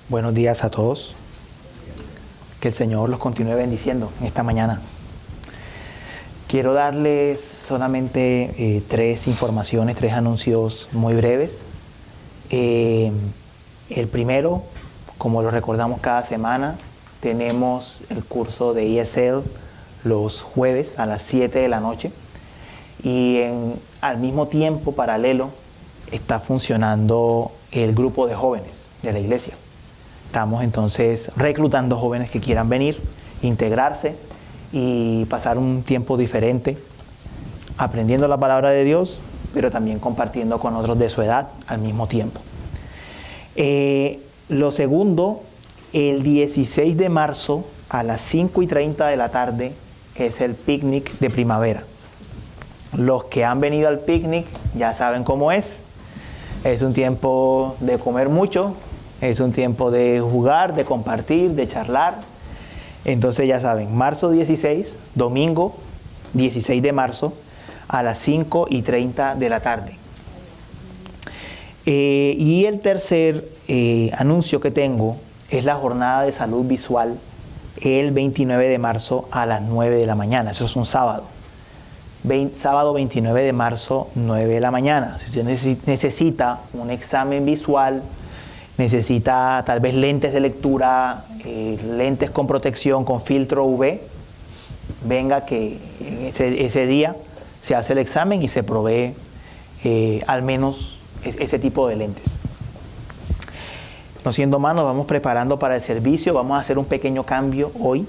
Buenos días a todos. Que el Señor los continúe bendiciendo en esta mañana. Quiero darles solamente tres informaciones, tres anuncios muy breves. El primero, como lo recordamos cada semana, tenemos el curso de ESL los jueves a las 7 de la noche. Y al mismo tiempo, paralelo, está funcionando el grupo de jóvenes de la iglesia. Estamos entonces reclutando jóvenes que quieran venir, integrarse y pasar un tiempo diferente, aprendiendo la palabra de Dios, pero también compartiendo con otros de su edad al mismo tiempo. Lo segundo, el 16 de marzo a las 5:30 de la tarde es el picnic de primavera. Los que han venido al picnic ya saben cómo es. Es un tiempo de comer mucho, es un tiempo de jugar, de compartir, de charlar. Entonces ya saben, marzo 16, domingo 16 de marzo a las 5:30 de la tarde. Y el tercer anuncio que tengo es la jornada de salud visual el 29 de marzo a las 9 de la mañana. Eso es un sábado. Sábado 29 de marzo, 9 de la mañana. Si usted necesita un examen visual, necesita tal vez lentes de lectura, lentes con protección, con filtro UV, venga que ese día se hace el examen y se provee al menos ese tipo de lentes. No siendo más, nos vamos preparando para el servicio. Vamos a hacer un pequeño cambio hoy.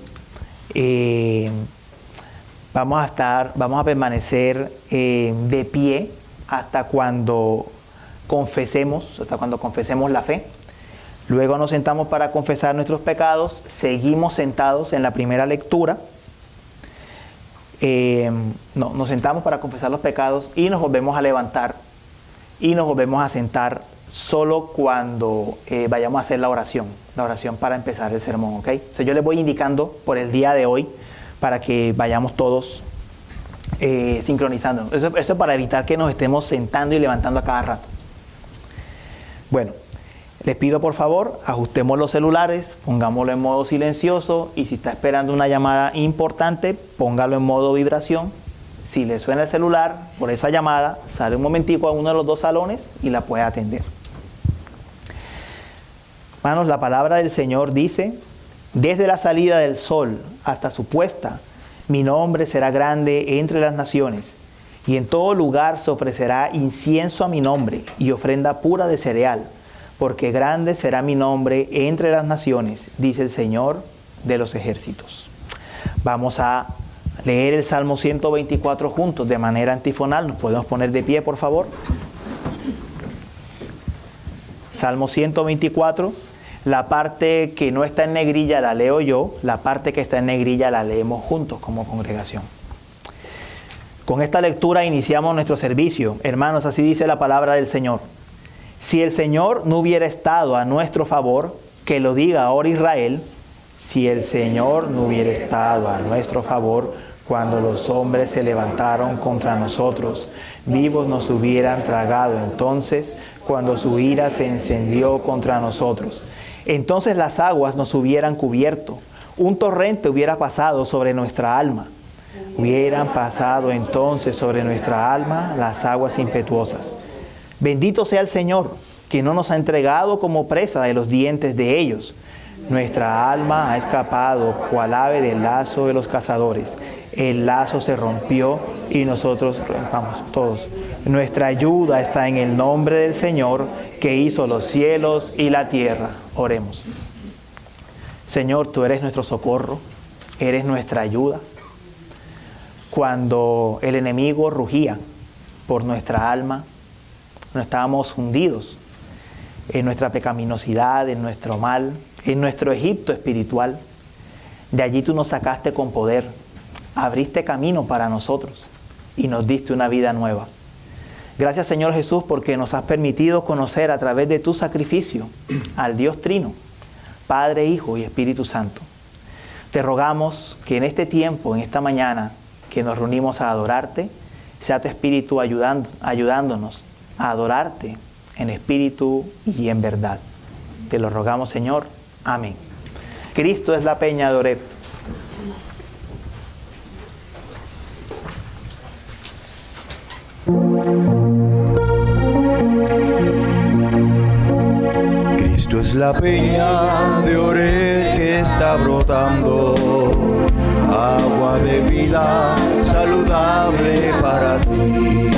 Vamos a permanecer de pie hasta cuando confesemos la fe. Luego nos sentamos para confesar nuestros pecados. Seguimos sentados en la primera lectura. Nos sentamos para confesar los pecados y nos volvemos a levantar y nos volvemos a sentar solo cuando vayamos a hacer la oración para empezar el sermón, ¿ok? Entonces yo les voy indicando por el día de hoy para que vayamos todos sincronizando. Eso es para evitar que nos estemos sentando y levantando a cada rato. Bueno, les pido por favor, ajustemos los celulares, pongámoslo en modo silencioso y si está esperando una llamada importante, póngalo en modo vibración. Si le suena el celular por esa llamada, sale un momentico a uno de los dos salones y la puede atender. Hermanos, la palabra del Señor dice: desde la salida del sol hasta su puesta, mi nombre será grande entre las naciones, y en todo lugar se ofrecerá incienso a mi nombre y ofrenda pura de cereal, porque grande será mi nombre entre las naciones, dice el Señor de los ejércitos. Vamos a leer el Salmo 124 juntos de manera antifonal. ¿Nos podemos poner de pie, por favor? Salmo 124. La parte que no está en negrilla la leo yo, la parte que está en negrilla la leemos juntos como congregación. Con esta lectura iniciamos nuestro servicio. Hermanos, así dice la palabra del Señor. Si el Señor no hubiera estado a nuestro favor, que lo diga ahora Israel, si el Señor no hubiera estado a nuestro favor, cuando los hombres se levantaron contra nosotros, vivos nos hubieran tragado entonces, cuando su ira se encendió contra nosotros. Entonces las aguas nos hubieran cubierto, un torrente hubiera pasado sobre nuestra alma. Hubieran pasado entonces sobre nuestra alma las aguas impetuosas. Bendito sea el Señor, que no nos ha entregado como presa de los dientes de ellos. Nuestra alma ha escapado cual ave del lazo de los cazadores. El lazo se rompió y nosotros, vamos, todos. Nuestra ayuda está en el nombre del Señor, que hizo los cielos y la tierra. Oremos. Señor, tú eres nuestro socorro, eres nuestra ayuda. Cuando el enemigo rugía por nuestra alma, no estábamos hundidos en nuestra pecaminosidad, en nuestro mal, en nuestro Egipto espiritual. De allí tú nos sacaste con poder, abriste camino para nosotros y nos diste una vida nueva. Gracias, Señor Jesús, porque nos has permitido conocer a través de tu sacrificio al Dios Trino, Padre, Hijo y Espíritu Santo. Te rogamos que en este tiempo, en esta mañana, que nos reunimos a adorarte, sea tu Espíritu ayudándonos a adorarte en espíritu y en verdad. Te lo rogamos, Señor. Amén. Cristo es la peña de Oreb. Cristo es la peña de Oreb que está brotando, agua de vida saludable para ti.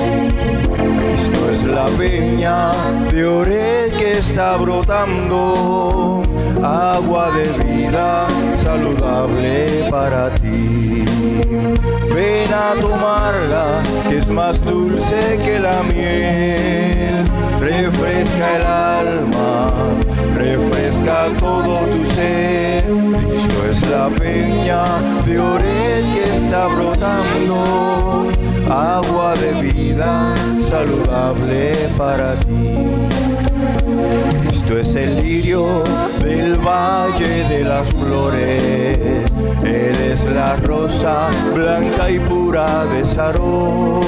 Cristo es la peña de Oreb que está brotando, agua de vida saludable para ti. Ven a tomarla, que es más dulce que la miel. Refresca el alma, refresca todo tu ser. Cristo es la peña de Oreb que está brotando, agua de vida saludable para ti. Cristo es el lirio del valle de las flores, Él es la rosa blanca y pura de Sarón.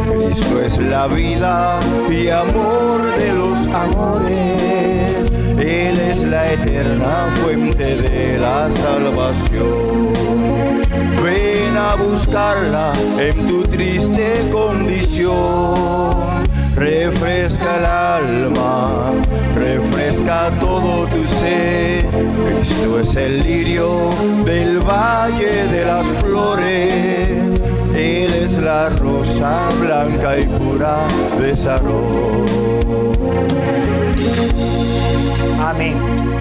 Cristo es la vida y amor de los amores, Él es la eterna fuente de la salvación. Ven a buscarla en tu triste condición. Refresca el alma, refresca todo tu ser. Cristo es el lirio del valle de las flores, Él es la rosa blanca y pura de Sarón. Amén.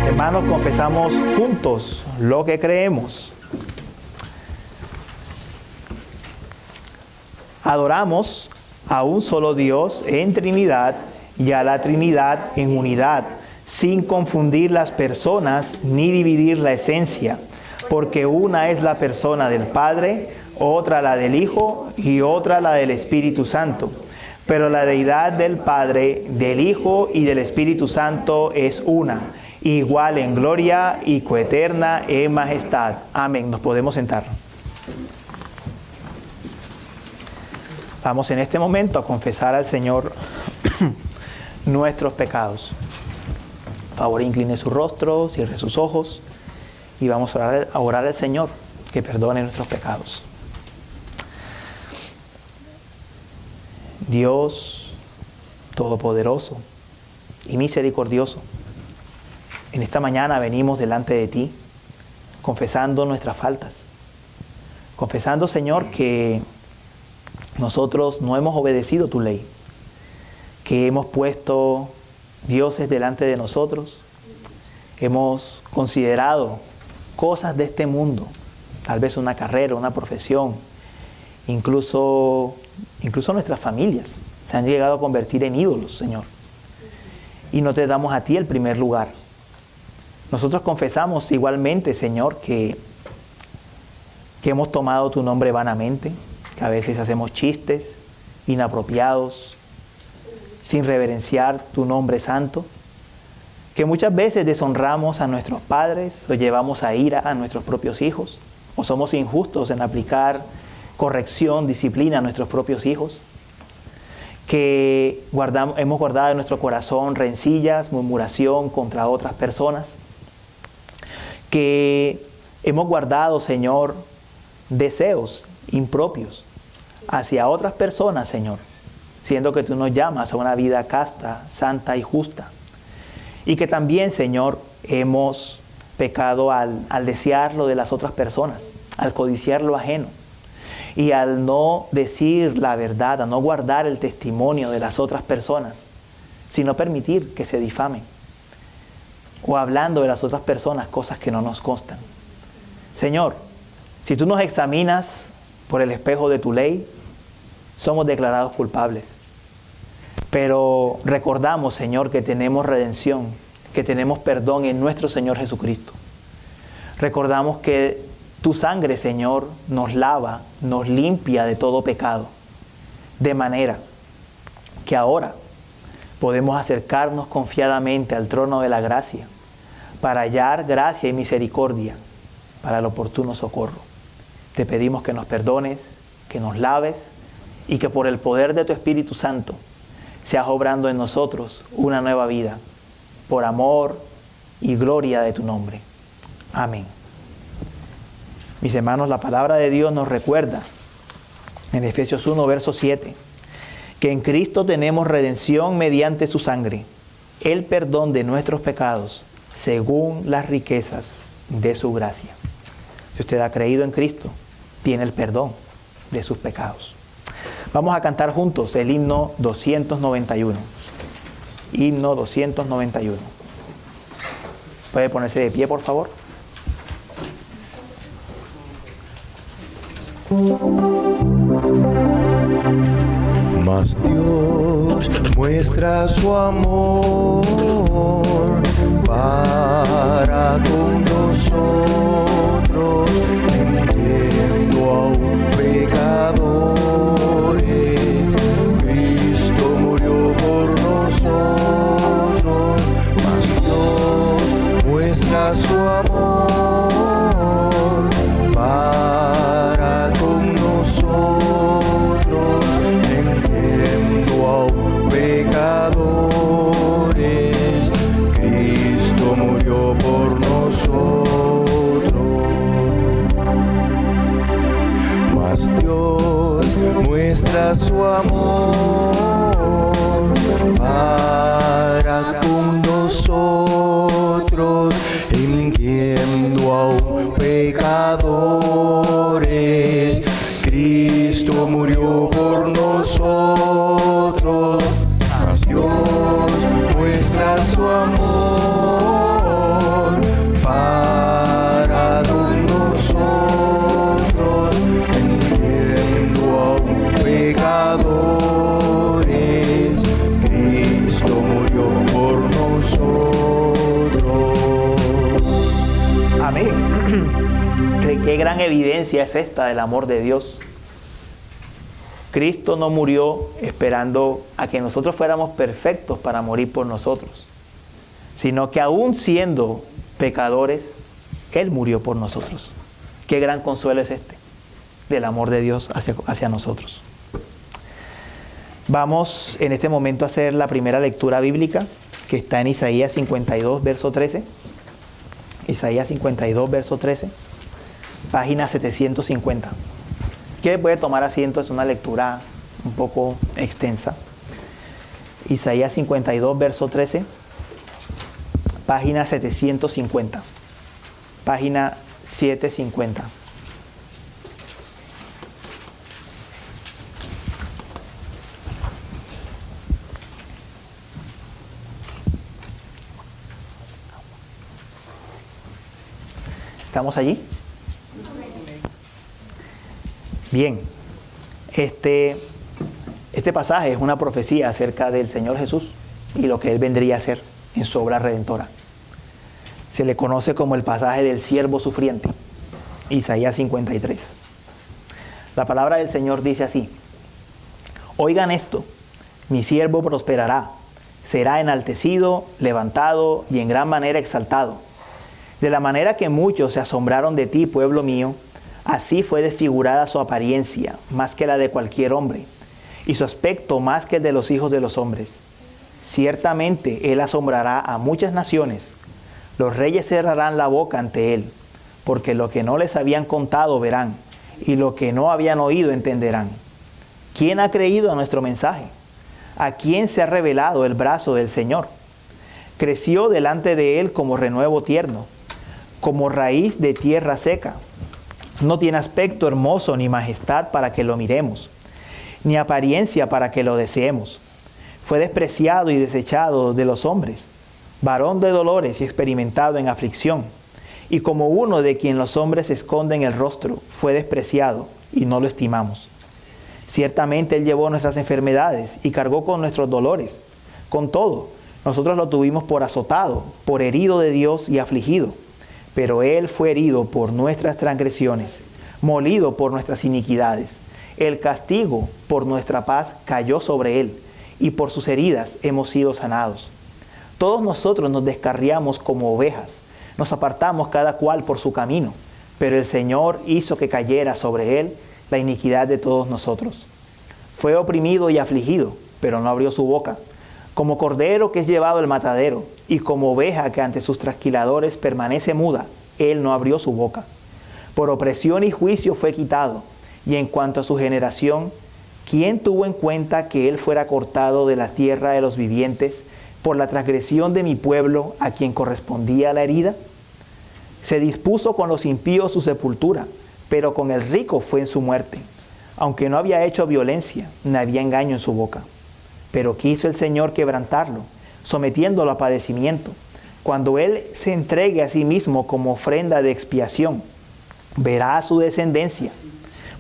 Hermanos, confesamos juntos lo que creemos. Adoramos a un solo Dios en Trinidad y a la Trinidad en unidad, sin confundir las personas ni dividir la esencia, porque una es la persona del Padre, otra la del Hijo y otra la del Espíritu Santo. Pero la deidad del Padre, del Hijo y del Espíritu Santo es una, igual en gloria y coeterna en majestad. Amén. Nos podemos sentar. Vamos en este momento a confesar al Señor nuestros pecados. Por favor, incline su rostro, cierre sus ojos y vamos a orar al Señor que perdone nuestros pecados. Dios Todopoderoso y misericordioso, en esta mañana venimos delante de ti confesando nuestras faltas. Confesando, Señor, que nosotros no hemos obedecido tu ley, que hemos puesto dioses delante de nosotros, hemos considerado cosas de este mundo, tal vez una carrera, una profesión, incluso nuestras familias se han llegado a convertir en ídolos, Señor. Y no te damos a ti el primer lugar. Nosotros confesamos igualmente, Señor, que hemos tomado tu nombre vanamente, que a veces hacemos chistes inapropiados, sin reverenciar tu nombre santo, que muchas veces deshonramos a nuestros padres o llevamos a ira a nuestros propios hijos, o somos injustos en aplicar corrección, disciplina a nuestros propios hijos, que hemos guardado en nuestro corazón rencillas, murmuración contra otras personas, que hemos guardado, Señor, deseos impropios hacia otras personas, Señor, siendo que tú nos llamas a una vida casta, santa y justa. Y que también, Señor, hemos pecado al desear lo de las otras personas, al codiciar lo ajeno y al no decir la verdad, a no guardar el testimonio de las otras personas, sino permitir que se difamen o hablando de las otras personas cosas que no nos constan. Señor, si tú nos examinas por el espejo de tu ley, somos declarados culpables. Pero recordamos, Señor, que tenemos redención, que tenemos perdón en nuestro Señor Jesucristo. Recordamos que tu sangre, Señor, nos lava, nos limpia de todo pecado. De manera que ahora podemos acercarnos confiadamente al trono de la gracia para hallar gracia y misericordia para el oportuno socorro. Te pedimos que nos perdones, que nos laves y que por el poder de tu Espíritu Santo seas obrando en nosotros una nueva vida por amor y gloria de tu nombre. Amén. Mis hermanos, la palabra de Dios nos recuerda en Efesios 1, verso 7, que en Cristo tenemos redención mediante su sangre, el perdón de nuestros pecados, según las riquezas de su gracia. Si usted ha creído en Cristo, tiene el perdón de sus pecados. Vamos a cantar juntos el himno 291. Himno 291. ¿Puede ponerse de pie, por favor? Mas Dios muestra su amor para con nosotros, enviando aún pecadores. Cristo murió por nosotros, mas Dios muestra su amor para con nosotros, enviando aún pecadores. Cristo murió por nosotros. Mas Dios muestra su amor para con nosotros, enviando aún pecadores. Cristo murió por nosotros. Mas Dios muestra su amor para con nosotros, enviando aún pecadores. Cristo murió por nosotros. Amén. Qué gran evidencia es esta del amor de Dios. Cristo no murió esperando a que nosotros fuéramos perfectos para morir por nosotros, sino que aún siendo pecadores, Él murió por nosotros. Qué gran consuelo es este del amor de Dios hacia nosotros. Vamos en este momento a hacer la primera lectura bíblica, que está en Isaías 52, verso 13. Isaías 52, verso 13, página 750. ¿Quién puede tomar asiento? Es una lectura un poco extensa. Isaías 52, verso 13, página 750. Página 750. ¿Estamos allí? Bien, este pasaje es una profecía acerca del Señor Jesús y lo que Él vendría a hacer en su obra redentora. Se le conoce como el pasaje del siervo sufriente, Isaías 53. La palabra del Señor dice así: oigan esto, mi siervo prosperará, será enaltecido, levantado y en gran manera exaltado. De la manera que muchos se asombraron de ti, pueblo mío, así fue desfigurada su apariencia, más que la de cualquier hombre, y su aspecto más que el de los hijos de los hombres. Ciertamente Él asombrará a muchas naciones, los reyes cerrarán la boca ante Él, porque lo que no les habían contado verán, y lo que no habían oído entenderán. ¿Quién ha creído a nuestro mensaje? ¿A quién se ha revelado el brazo del Señor? Creció delante de Él como renuevo tierno, como raíz de tierra seca. No tiene aspecto hermoso ni majestad para que lo miremos, ni apariencia para que lo deseemos. Fue despreciado y desechado de los hombres, varón de dolores y experimentado en aflicción. Y como uno de quien los hombres esconden el rostro, fue despreciado y no lo estimamos. Ciertamente Él llevó nuestras enfermedades y cargó con nuestros dolores. Con todo, nosotros lo tuvimos por azotado, por herido de Dios y afligido. Pero Él fue herido por nuestras transgresiones, molido por nuestras iniquidades. El castigo por nuestra paz cayó sobre Él, y por sus heridas hemos sido sanados. Todos nosotros nos descarriamos como ovejas, nos apartamos cada cual por su camino, pero el Señor hizo que cayera sobre Él la iniquidad de todos nosotros. Fue oprimido y afligido, pero no abrió su boca. Como cordero que es llevado al matadero, y como oveja que ante sus trasquiladores permanece muda, él no abrió su boca. Por opresión y juicio fue quitado. Y en cuanto a su generación, ¿quién tuvo en cuenta que él fuera cortado de la tierra de los vivientes por la transgresión de mi pueblo a quien correspondía la herida? Se dispuso con los impíos su sepultura, pero con el rico fue en su muerte. Aunque no había hecho violencia, ni había engaño en su boca. Pero quiso el Señor quebrantarlo, sometiéndolo a padecimiento. Cuando él se entregue a sí mismo como ofrenda de expiación, verá a su descendencia,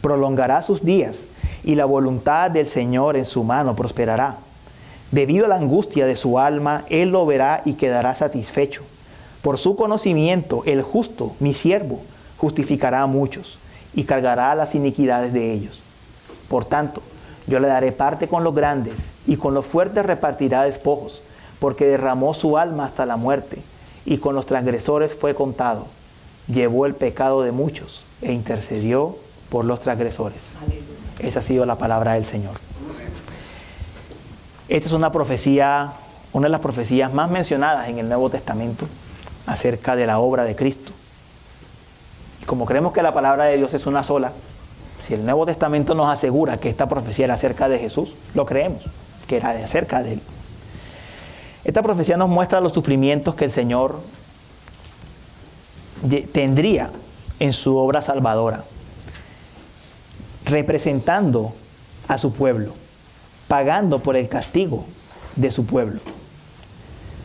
prolongará sus días, y la voluntad del Señor en su mano prosperará. Debido a la angustia de su alma, él lo verá y quedará satisfecho. Por su conocimiento, el justo, mi siervo, justificará a muchos y cargará las iniquidades de ellos. Por tanto, yo le daré parte con los grandes y con los fuertes repartirá despojos, porque derramó su alma hasta la muerte y con los transgresores fue contado. Llevó el pecado de muchos e intercedió por los transgresores. Aleluya. Esa ha sido la palabra del Señor. Esta es una profecía, una de las profecías más mencionadas en el Nuevo Testamento acerca de la obra de Cristo. Y como creemos que la palabra de Dios es una sola, si el Nuevo Testamento nos asegura que esta profecía era acerca de Jesús, lo creemos, que era acerca de Él. Esta profecía nos muestra los sufrimientos que el Señor tendría en su obra salvadora, representando a su pueblo, pagando por el castigo de su pueblo.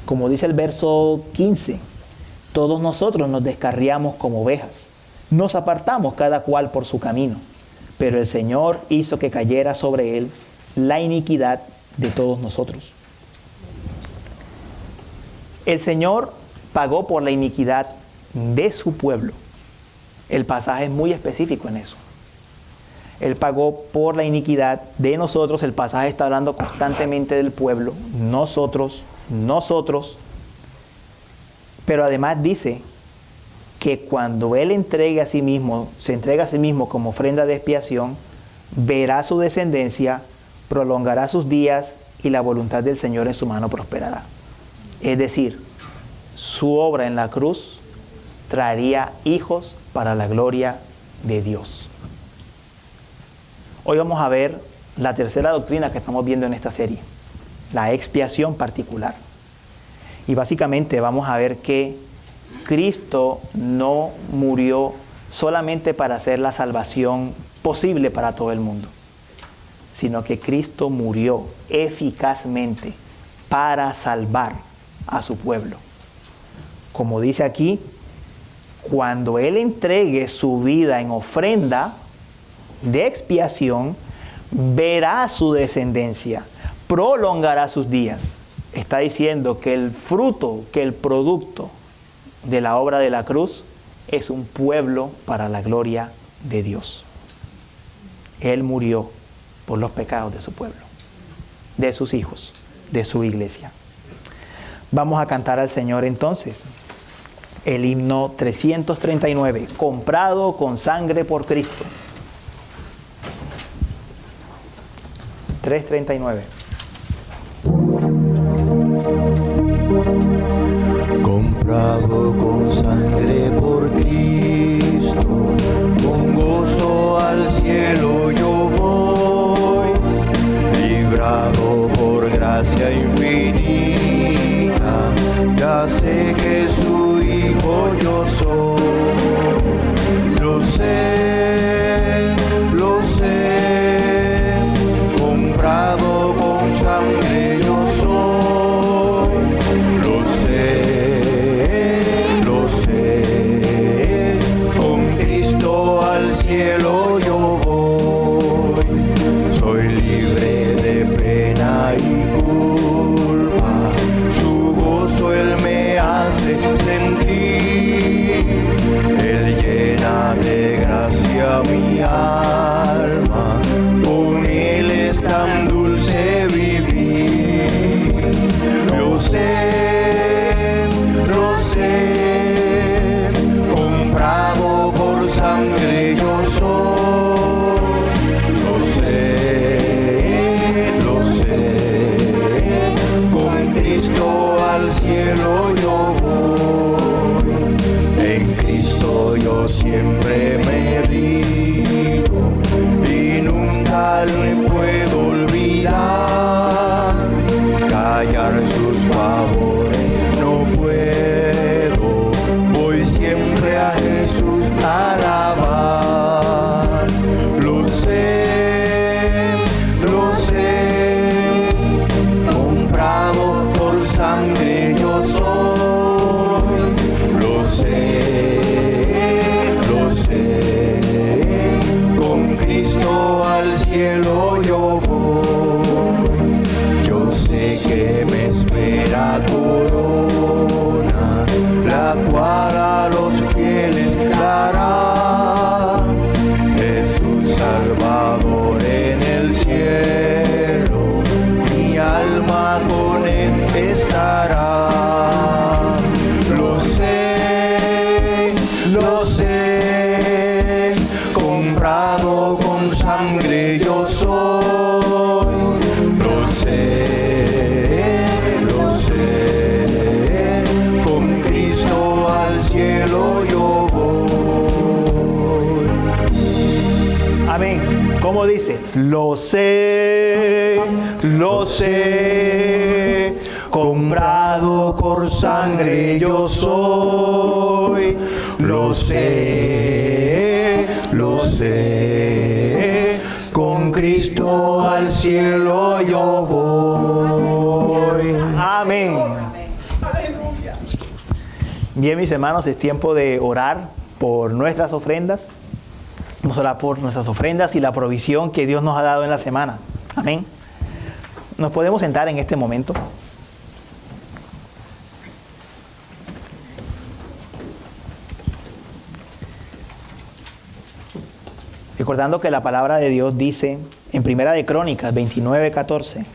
Como dice el verso 15, todos nosotros nos descarriamos como ovejas, nos apartamos cada cual por su camino, pero el Señor hizo que cayera sobre él la iniquidad de todos nosotros. El Señor pagó por la iniquidad de su pueblo. El pasaje es muy específico en eso. Él pagó por la iniquidad de nosotros. El pasaje está hablando constantemente del pueblo. Nosotros. Pero además dice que cuando Él se entrega a sí mismo como ofrenda de expiación, verá su descendencia, prolongará sus días y la voluntad del Señor en su mano prosperará. Es decir, su obra en la cruz traería hijos para la gloria de Dios. Hoy vamos a ver la tercera doctrina que estamos viendo en esta serie, la expiación particular. Y básicamente vamos a ver que Cristo no murió solamente para hacer la salvación posible para todo el mundo, sino que Cristo murió eficazmente para salvar a su pueblo. Como dice aquí, cuando Él entregue su vida en ofrenda de expiación, verá su descendencia, prolongará sus días. Está diciendo que el fruto, que el producto de la obra de la cruz es un pueblo para la gloria de Dios. Él murió por los pecados de su pueblo, de sus hijos, de su iglesia. Vamos a cantar al Señor entonces el himno 339, comprado con sangre por Cristo. 339. Comprado con sangre por Cristo, con gozo al cielo yo voy, librado por gracia infinita, ya sé que su hijo yo soy. Lo sé, comprado con sangre yo soy. Lo sé, con Cristo al cielo yo voy. Soy libre de pena y culpa, su gozo Él me hace siempre me digo y nunca le puedo olvidar. Callar sus favores no puedo, voy siempre a Jesús a alabar. Lo sé, comprado por sangre yo soy. Lo sé, con Cristo al cielo yo voy. Yo sé que me espera corona, la cual a los fieles dará. Jesús Salvador en el cielo, mi alma con él estará. Lo sé, comprado con sangre yo soy. Lo sé, con Cristo al cielo yo voy. Amén. ¿Cómo dice? Lo sé, comprado por sangre yo soy. Lo sé, con Cristo al cielo yo voy. Amén. Bien, mis hermanos, es tiempo de orar por nuestras ofrendas. Vamos a orar por nuestras ofrendas y la provisión que Dios nos ha dado en la semana. Amén. Nos podemos sentar en este momento. Recordando que la palabra de Dios dice en Primera de Crónicas 29:14: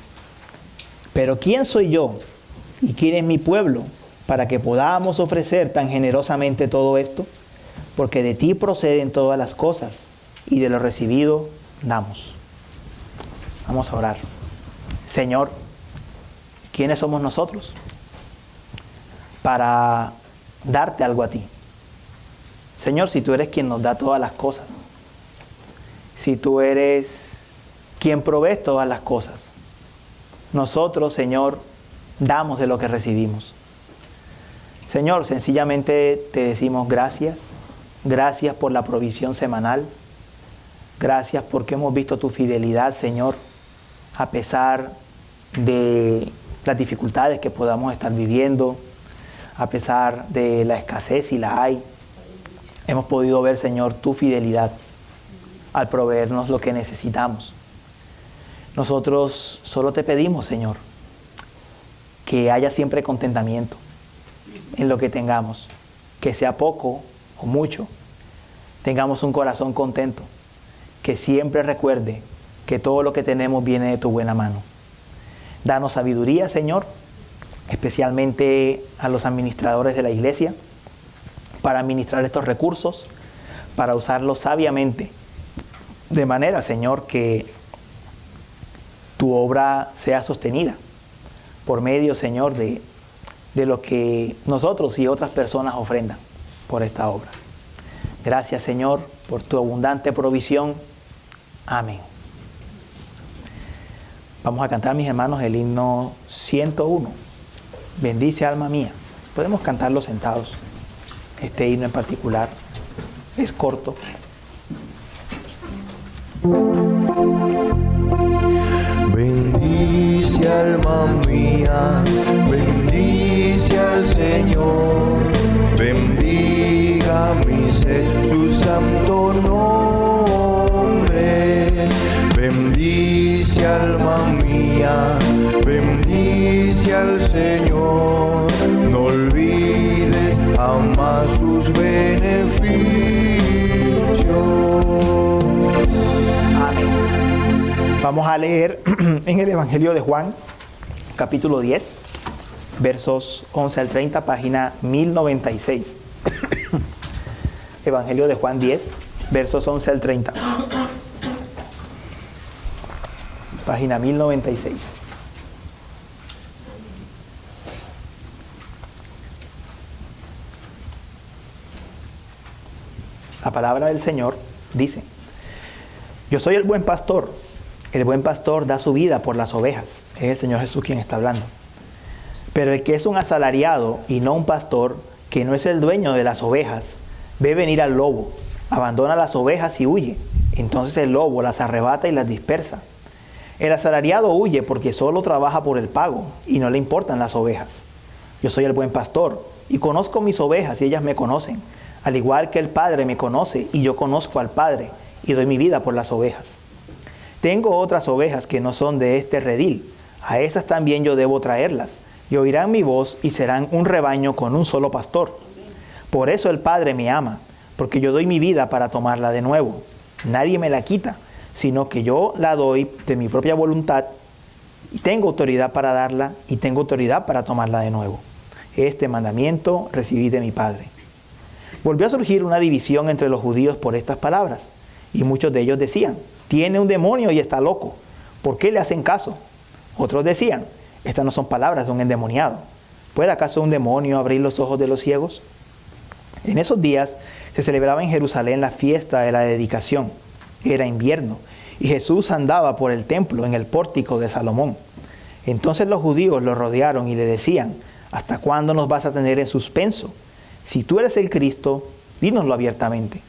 pero ¿quién soy yo y quién es mi pueblo para que podamos ofrecer tan generosamente todo esto? Porque de ti proceden todas las cosas y de lo recibido damos. Vamos a orar. Señor, ¿quiénes somos nosotros para darte algo a ti? Señor, si tú eres quien nos da todas las cosas, si tú eres quien provees todas las cosas, nosotros, Señor, damos de lo que recibimos. Señor, sencillamente te decimos gracias. Gracias por la provisión semanal. Gracias porque hemos visto tu fidelidad, Señor, a pesar de las dificultades que podamos estar viviendo, a pesar de la escasez, si la hay. Hemos podido ver, Señor, tu fidelidad al proveernos lo que necesitamos. Nosotros solo te pedimos, Señor, que haya siempre contentamiento en lo que tengamos, que sea poco o mucho, tengamos un corazón contento, que siempre recuerde que todo lo que tenemos viene de tu buena mano. Danos sabiduría, Señor, especialmente a los administradores de la iglesia, para administrar estos recursos, para usarlos sabiamente, de manera, Señor, que tu obra sea sostenida por medio, Señor, de lo que nosotros y otras personas ofrendan por esta obra. Gracias, Señor, por tu abundante provisión. Amén. Vamos a cantar, mis hermanos, el himno 101. Bendice, alma mía. Podemos cantarlo sentados. Este himno en particular es corto. Bendice, alma mía, bendice al Señor, bendiga mi ser su santo nombre. Bendice, alma mía, bendice al Señor, no olvides jamás sus beneficios. Amén. Vamos a leer en el Evangelio de Juan, capítulo 10, versos 11 al 30, página 1096. Evangelio de Juan 10, versos 11 al 30. Página 1096. La palabra del Señor dice: yo soy el buen pastor da su vida por las ovejas. Es el Señor Jesús quien está hablando. Pero el que es un asalariado y no un pastor, que no es el dueño de las ovejas, ve venir al lobo, abandona las ovejas y huye. Entonces el lobo las arrebata y las dispersa. El asalariado huye porque solo trabaja por el pago y no le importan las ovejas. Yo soy el buen pastor y conozco mis ovejas y ellas me conocen, al igual que el Padre me conoce y yo conozco al Padre y doy mi vida por las ovejas. Tengo otras ovejas que no son de este redil, a esas también yo debo traerlas, y oirán mi voz y serán un rebaño con un solo pastor. Por eso el Padre me ama, porque yo doy mi vida para tomarla de nuevo. Nadie me la quita, sino que yo la doy de mi propia voluntad, y tengo autoridad para darla y tengo autoridad para tomarla de nuevo. Este mandamiento recibí de mi Padre. Volvió a surgir una división entre los judíos por estas palabras, y muchos de ellos decían: tiene un demonio y está loco. ¿Por qué le hacen caso? Otros decían: estas no son palabras de un endemoniado. ¿Puede acaso un demonio abrir los ojos de los ciegos? En esos días se celebraba en Jerusalén la fiesta de la dedicación. Era invierno y Jesús andaba por el templo en el pórtico de Salomón. Entonces los judíos lo rodearon y le decían: ¿hasta cuándo nos vas a tener en suspenso? Si tú eres el Cristo, dínoslo abiertamente.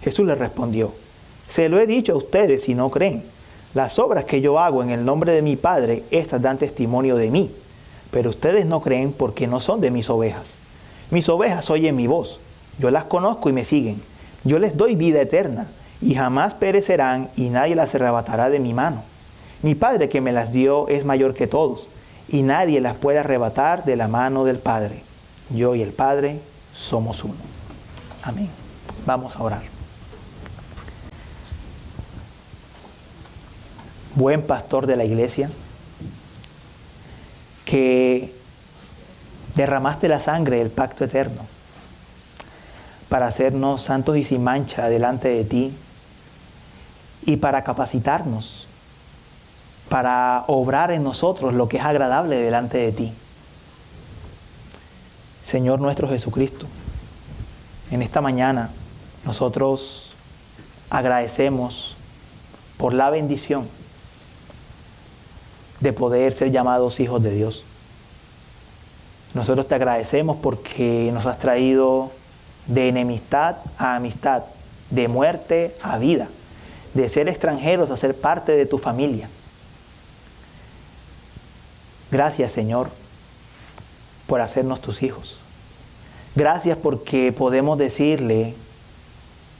Jesús les respondió: se lo he dicho a ustedes y no creen. Las obras que yo hago en el nombre de mi Padre, estas dan testimonio de mí. Pero ustedes no creen porque no son de mis ovejas. Mis ovejas oyen mi voz. Yo las conozco y me siguen. Yo les doy vida eterna y jamás perecerán y nadie las arrebatará de mi mano. Mi Padre que me las dio es mayor que todos y nadie las puede arrebatar de la mano del Padre. Yo y el Padre somos uno. Amén. Vamos a orar. Buen pastor de la iglesia, que derramaste la sangre del pacto eterno para hacernos santos y sin mancha delante de ti y para capacitarnos, para obrar en nosotros lo que es agradable delante de ti. Señor nuestro Jesucristo, en esta mañana nosotros agradecemos por la bendición de poder ser llamados hijos de Dios. Nosotros te agradecemos porque nos has traído de enemistad a amistad, de muerte a vida, de ser extranjeros a ser parte de tu familia. Gracias, Señor, por hacernos tus hijos. Gracias porque podemos decirle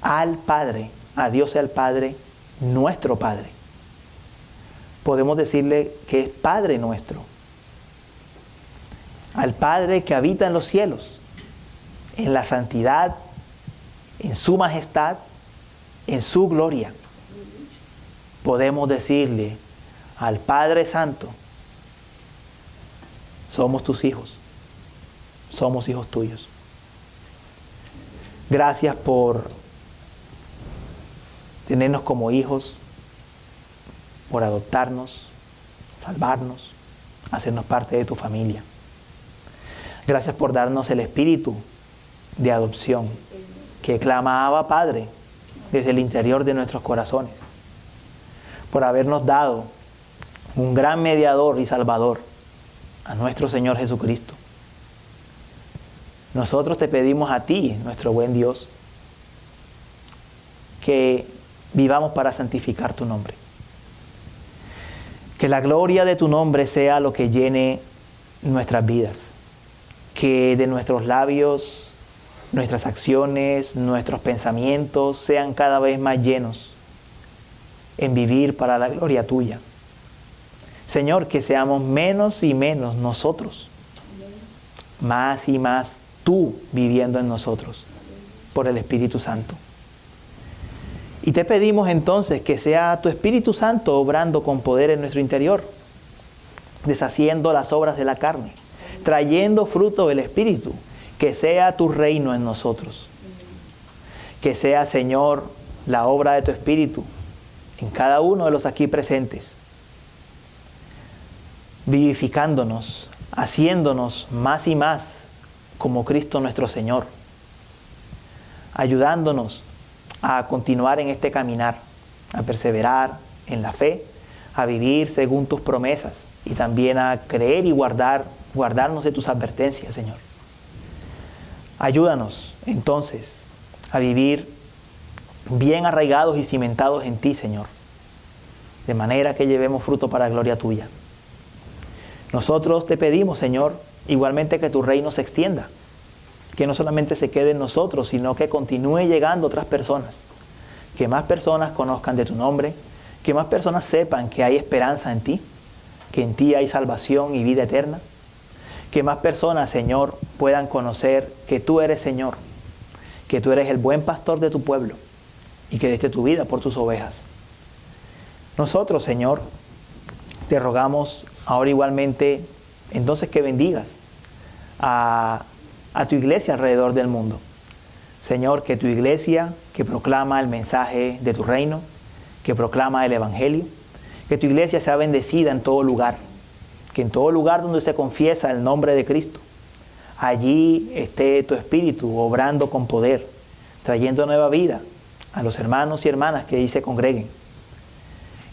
al Padre, a Dios el Padre, nuestro Padre. Podemos decirle que es Padre nuestro. Al Padre que habita en los cielos, en la santidad, en su majestad, en su gloria. Podemos decirle al Padre Santo: somos tus hijos, somos hijos tuyos. Gracias por tenernos como hijos, por adoptarnos, salvarnos, hacernos parte de tu familia. Gracias por darnos el espíritu de adopción que clama Abba Padre desde el interior de nuestros corazones. Por habernos dado un gran mediador y salvador, a nuestro Señor Jesucristo. Nosotros te pedimos a ti, nuestro buen Dios, que vivamos para santificar tu nombre. Que la gloria de tu nombre sea lo que llene nuestras vidas. Que de nuestros labios, nuestras acciones, nuestros pensamientos sean cada vez más llenos en vivir para la gloria tuya. Señor, que seamos menos y menos nosotros, más y más tú viviendo en nosotros por el Espíritu Santo. Y te pedimos entonces que sea tu Espíritu Santo obrando con poder en nuestro interior, deshaciendo las obras de la carne, trayendo fruto del Espíritu, que sea tu reino en nosotros. Que sea, Señor, la obra de tu Espíritu en cada uno de los aquí presentes, vivificándonos, haciéndonos más y más como Cristo nuestro Señor, ayudándonos a continuar en este caminar, a perseverar en la fe, a vivir según tus promesas y también a creer y guardarnos de tus advertencias, Señor. Ayúdanos entonces a vivir bien arraigados y cimentados en ti, Señor, de manera que llevemos fruto para gloria tuya. Nosotros te pedimos, Señor, igualmente que tu reino se extienda, que no solamente se quede en nosotros, sino que continúe llegando a otras personas, que más personas conozcan de tu nombre, que más personas sepan que hay esperanza en ti, que en ti hay salvación y vida eterna, que más personas, Señor, puedan conocer que tú eres Señor, que tú eres el buen pastor de tu pueblo y que diste tu vida por tus ovejas. Nosotros, Señor, te rogamos ahora igualmente, entonces, que bendigas a tu iglesia alrededor del mundo. Señor, que tu iglesia, que proclama el mensaje de tu reino, que proclama el evangelio, que tu iglesia sea bendecida en todo lugar, que en todo lugar donde se confiesa el nombre de Cristo, allí esté tu espíritu obrando con poder, trayendo nueva vida a los hermanos y hermanas que ahí se congreguen.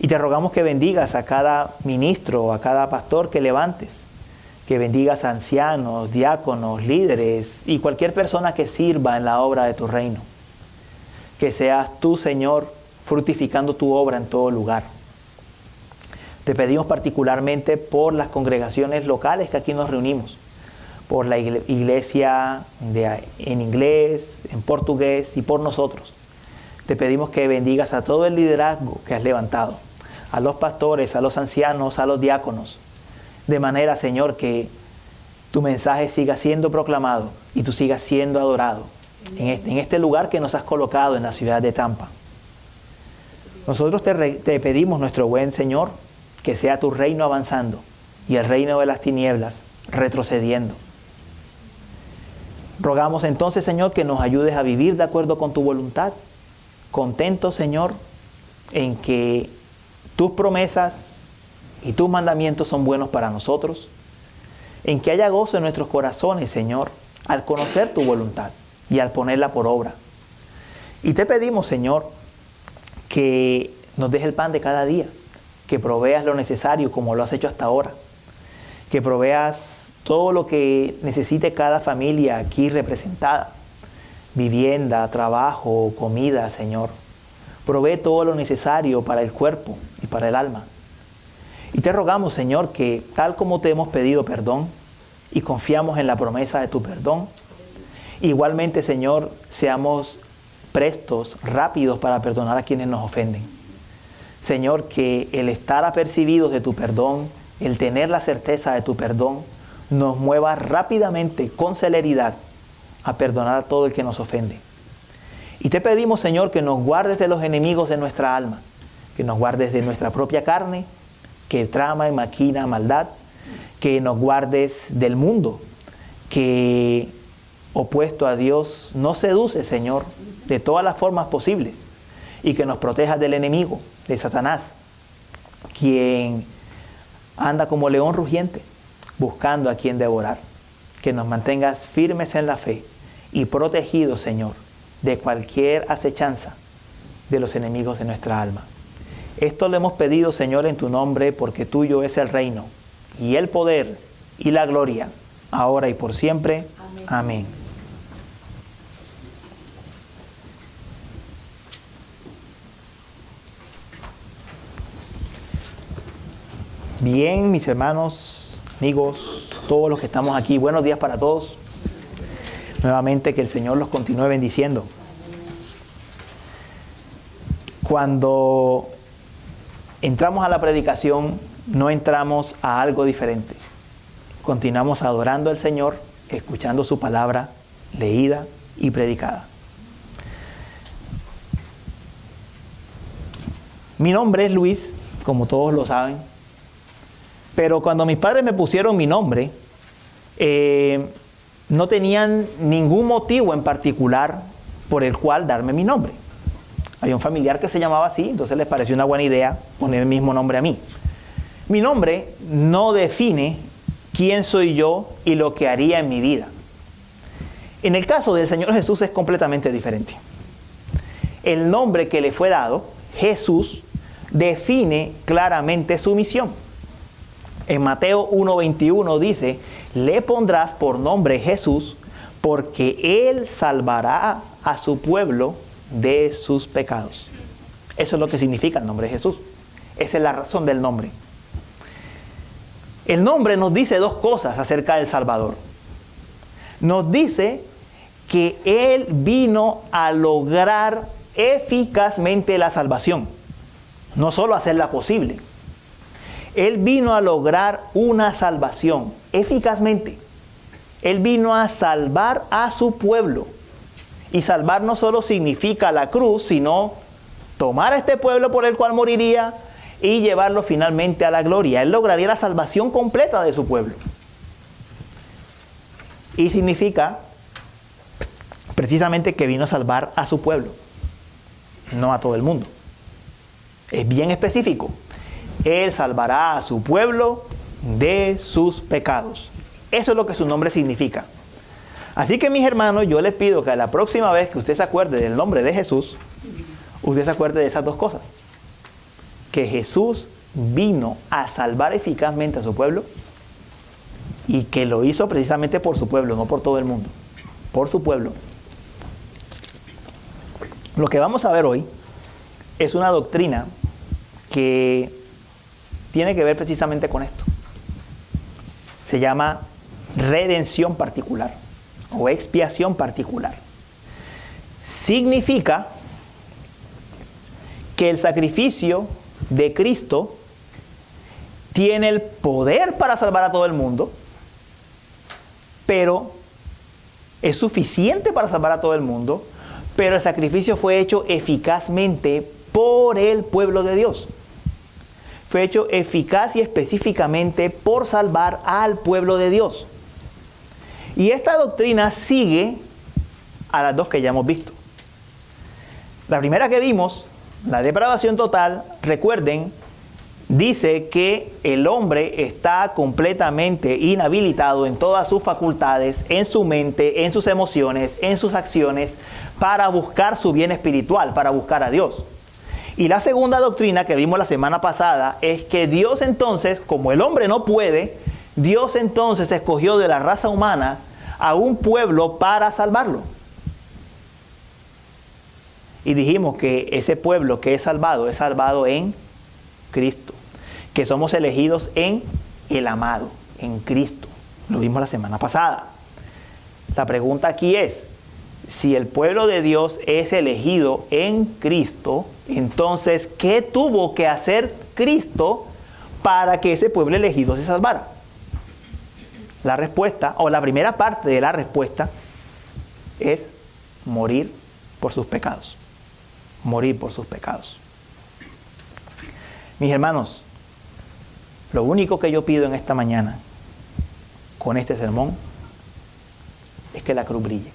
Y te rogamos que bendigas a cada ministro, a cada pastor que levantes, que bendigas a ancianos, diáconos, líderes y cualquier persona que sirva en la obra de tu reino. Que seas tú, Señor, fructificando tu obra en todo lugar. Te pedimos particularmente por las congregaciones locales que aquí nos reunimos, por la iglesia en inglés, en portugués y por nosotros. Te pedimos que bendigas a todo el liderazgo que has levantado, a los pastores, a los ancianos, a los diáconos, de manera, Señor, que tu mensaje siga siendo proclamado y tú sigas siendo adorado en este lugar que nos has colocado en la ciudad de Tampa. Nosotros te pedimos, nuestro buen Señor, que sea tu reino avanzando y el reino de las tinieblas retrocediendo. Rogamos entonces, Señor, que nos ayudes a vivir de acuerdo con tu voluntad, contentos, Señor, en que tus promesas y tus mandamientos son buenos para nosotros, en que haya gozo en nuestros corazones, Señor, al conocer tu voluntad y al ponerla por obra. Y te pedimos, Señor, que nos des el pan de cada día, que proveas lo necesario como lo has hecho hasta ahora, que proveas todo lo que necesite cada familia aquí representada, vivienda, trabajo, comida, Señor. Provee todo lo necesario para el cuerpo y para el alma. Y te rogamos, Señor, que tal como te hemos pedido perdón y confiamos en la promesa de tu perdón, igualmente, Señor, seamos prestos, rápidos para perdonar a quienes nos ofenden. Señor, que el estar apercibidos de tu perdón, el tener la certeza de tu perdón, nos mueva rápidamente, con celeridad, a perdonar a todo el que nos ofende. Y te pedimos, Señor, que nos guardes de los enemigos de nuestra alma, que nos guardes de nuestra propia carne, que trama y maquina maldad, que nos guardes del mundo, que opuesto a Dios nos seduce, Señor, de todas las formas posibles, y que nos protejas del enemigo, de Satanás, quien anda como león rugiente, buscando a quien devorar. Que nos mantengas firmes en la fe y protegidos, Señor, de cualquier acechanza de los enemigos de nuestra alma. Esto lo hemos pedido, Señor, en tu nombre, porque tuyo es el reino, y el poder, y la gloria, ahora y por siempre. Amén. Amén. Bien, mis hermanos, amigos, todos los que estamos aquí, buenos días para todos. Nuevamente que el Señor los continúe bendiciendo. Cuando entramos a la predicación, no entramos a algo diferente. Continuamos adorando al Señor, escuchando su palabra leída y predicada. Mi nombre es Luis, como todos lo saben. Pero cuando mis padres me pusieron mi nombre, no tenían ningún motivo en particular por el cual darme mi nombre. Había un familiar que se llamaba así, entonces les pareció una buena idea poner el mismo nombre a mí. Mi nombre no define quién soy yo y lo que haría en mi vida. En el caso del Señor Jesús es completamente diferente. el nombre que le fue dado, Jesús, define claramente su misión. En Mateo 1:21 dice, le pondrás por nombre Jesús, porque Él salvará a su pueblo de sus pecados. Eso es lo que significa el nombre de Jesús. Esa es la razón del nombre. El nombre nos dice dos cosas acerca del Salvador. Nos dice que Él vino a lograr eficazmente la salvación, no solo hacerla posible. Él vino a lograr una salvación eficazmente. Él vino a salvar a su pueblo. Y salvar no solo significa la cruz, sino tomar a este pueblo por el cual moriría y llevarlo finalmente a la gloria. Él lograría la salvación completa de su pueblo. Y significa precisamente que vino a salvar a su pueblo, no a todo el mundo. Es bien específico. Él salvará a su pueblo de sus pecados. Eso es lo que su nombre significa. Así que, mis hermanos, yo les pido que la próxima vez que usted se acuerde del nombre de Jesús, usted se acuerde de esas dos cosas. Que Jesús vino a salvar eficazmente a su pueblo y que lo hizo precisamente por su pueblo, no por todo el mundo, por su pueblo. Lo que vamos a ver hoy es una doctrina que tiene que ver precisamente con esto. Se llama redención particular o expiación particular. Significa que el sacrificio de Cristo tiene el poder para salvar a todo el mundo, pero es suficiente para salvar a todo el mundo, pero el sacrificio fue hecho eficazmente por el pueblo de Dios. Fue hecho eficaz y específicamente por salvar al pueblo de Dios. Y esta doctrina sigue a las dos que ya hemos visto. La primera que vimos, la depravación total, recuerden, dice que el hombre está completamente inhabilitado en todas sus facultades, en su mente, en sus emociones, en sus acciones, para buscar su bien espiritual, para buscar a Dios. Y la segunda doctrina que vimos la semana pasada es que Dios entonces, como el hombre no puede, Dios entonces escogió de la raza humana a un pueblo para salvarlo. Y dijimos que ese pueblo que es salvado en Cristo. Que somos elegidos en el amado, en Cristo. Lo vimos la semana pasada. La pregunta aquí es, si el pueblo de Dios es elegido en Cristo, entonces, ¿qué tuvo que hacer Cristo para que ese pueblo elegido se salvara? La respuesta, o la primera parte de la respuesta, es morir por sus pecados. Morir por sus pecados. Mis hermanos, lo único que yo pido en esta mañana, con este sermón, es que la cruz brille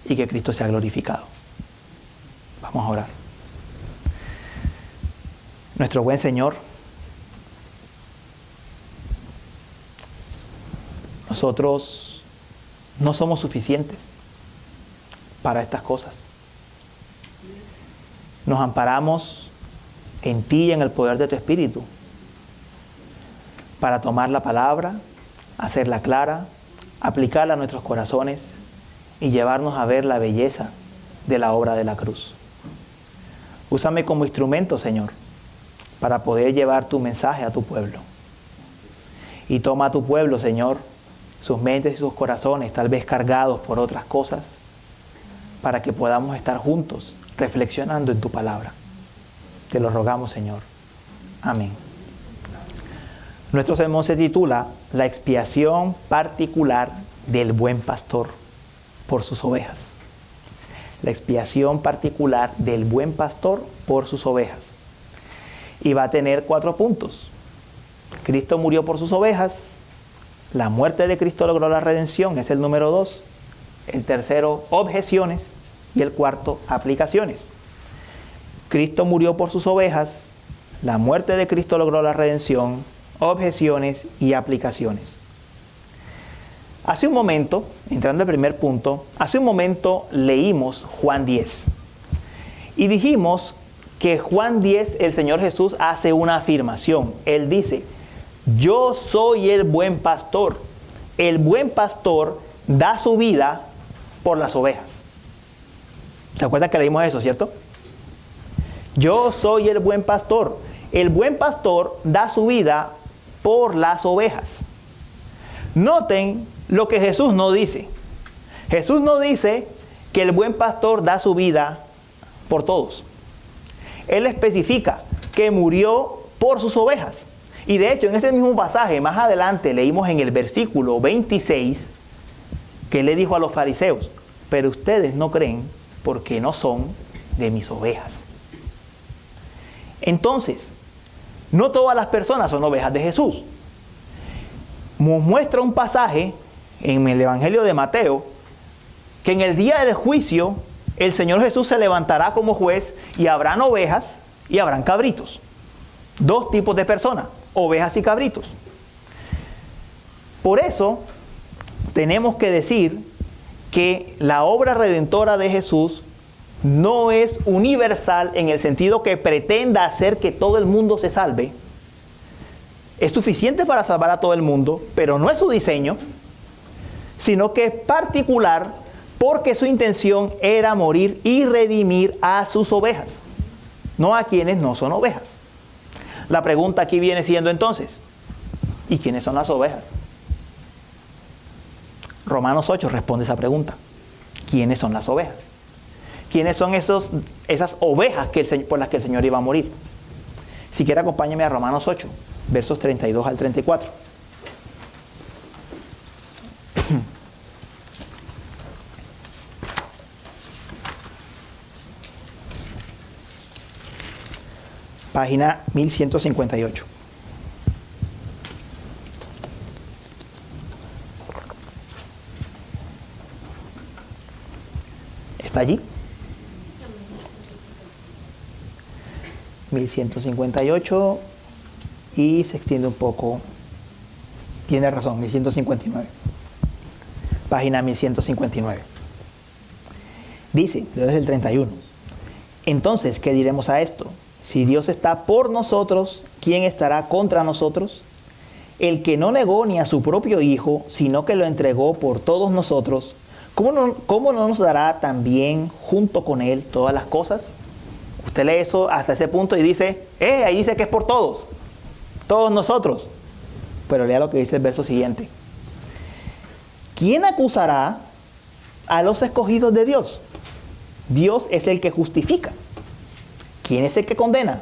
y que Cristo sea glorificado. Vamos a orar. Nuestro buen Señor, nosotros no somos suficientes para estas cosas. Nos amparamos en ti y en el poder de tu Espíritu para tomar la palabra, hacerla clara, aplicarla a nuestros corazones y llevarnos a ver la belleza de la obra de la cruz. Úsame como instrumento, Señor, para poder llevar tu mensaje a tu pueblo. Y toma a tu pueblo, Señor, sus mentes y sus corazones, tal vez cargados por otras cosas, para que podamos estar juntos reflexionando en tu palabra. Te lo rogamos, Señor. Amén. Nuestro sermón se titula La expiación particular del buen pastor por sus ovejas. La expiación particular del buen pastor por sus ovejas. Y va a tener 4 puntos. Cristo murió por sus ovejas. La muerte de Cristo logró la redención, es el número 2. El tercero, objeciones. Y el cuarto, aplicaciones. Cristo murió por sus ovejas. La muerte de Cristo logró la redención, objeciones y aplicaciones. Hace un momento, entrando al primer punto, hace un momento leímos Juan 10. Y dijimos que Juan 10, el Señor Jesús hace una afirmación. Él dice, yo soy el buen pastor. El buen pastor da su vida por las ovejas. ¿Se acuerdan que leímos eso, cierto? Yo soy el buen pastor. El buen pastor da su vida por las ovejas. Noten lo que Jesús no dice. Jesús no dice que el buen pastor da su vida por todos. Él especifica que murió por sus ovejas. Y de hecho, en ese mismo pasaje, más adelante, leímos en el versículo 26, que le dijo a los fariseos, pero ustedes no creen porque no son de mis ovejas. Entonces, no todas las personas son ovejas de Jesús. Nos muestra un pasaje en el Evangelio de Mateo, que en el día del juicio, el Señor Jesús se levantará como juez y habrán ovejas y habrán cabritos. Dos tipos de personas, ovejas y cabritos. Por eso, tenemos que decir que la obra redentora de Jesús no es universal en el sentido que pretenda hacer que todo el mundo se salve. Es suficiente para salvar a todo el mundo, pero no es su diseño, sino que es particular porque su intención era morir y redimir a sus ovejas, no a quienes no son ovejas. La pregunta aquí viene siendo entonces, ¿y quiénes son las ovejas? Romanos 8 responde esa pregunta. ¿Quiénes son las ovejas? ¿Quiénes son esas ovejas por las que el Señor iba a morir? Si quiere, acompáñeme a Romanos 8, versos 32 al 34. Página 1158. ¿Está allí? 1158 y se extiende un poco. Tiene razón, 1159. Página 1159. Dice, desde el 31. Entonces, ¿qué diremos a esto? Si Dios está por nosotros, ¿quién estará contra nosotros? El que no negó ni a su propio Hijo, sino que lo entregó por todos nosotros, ¿cómo no nos dará también junto con Él todas las cosas? Usted lee eso hasta ese punto y dice, ahí dice que es por todos nosotros. Pero lea lo que dice el verso siguiente. ¿Quién acusará a los escogidos de Dios? Dios es el que justifica. ¿Quién es el que condena?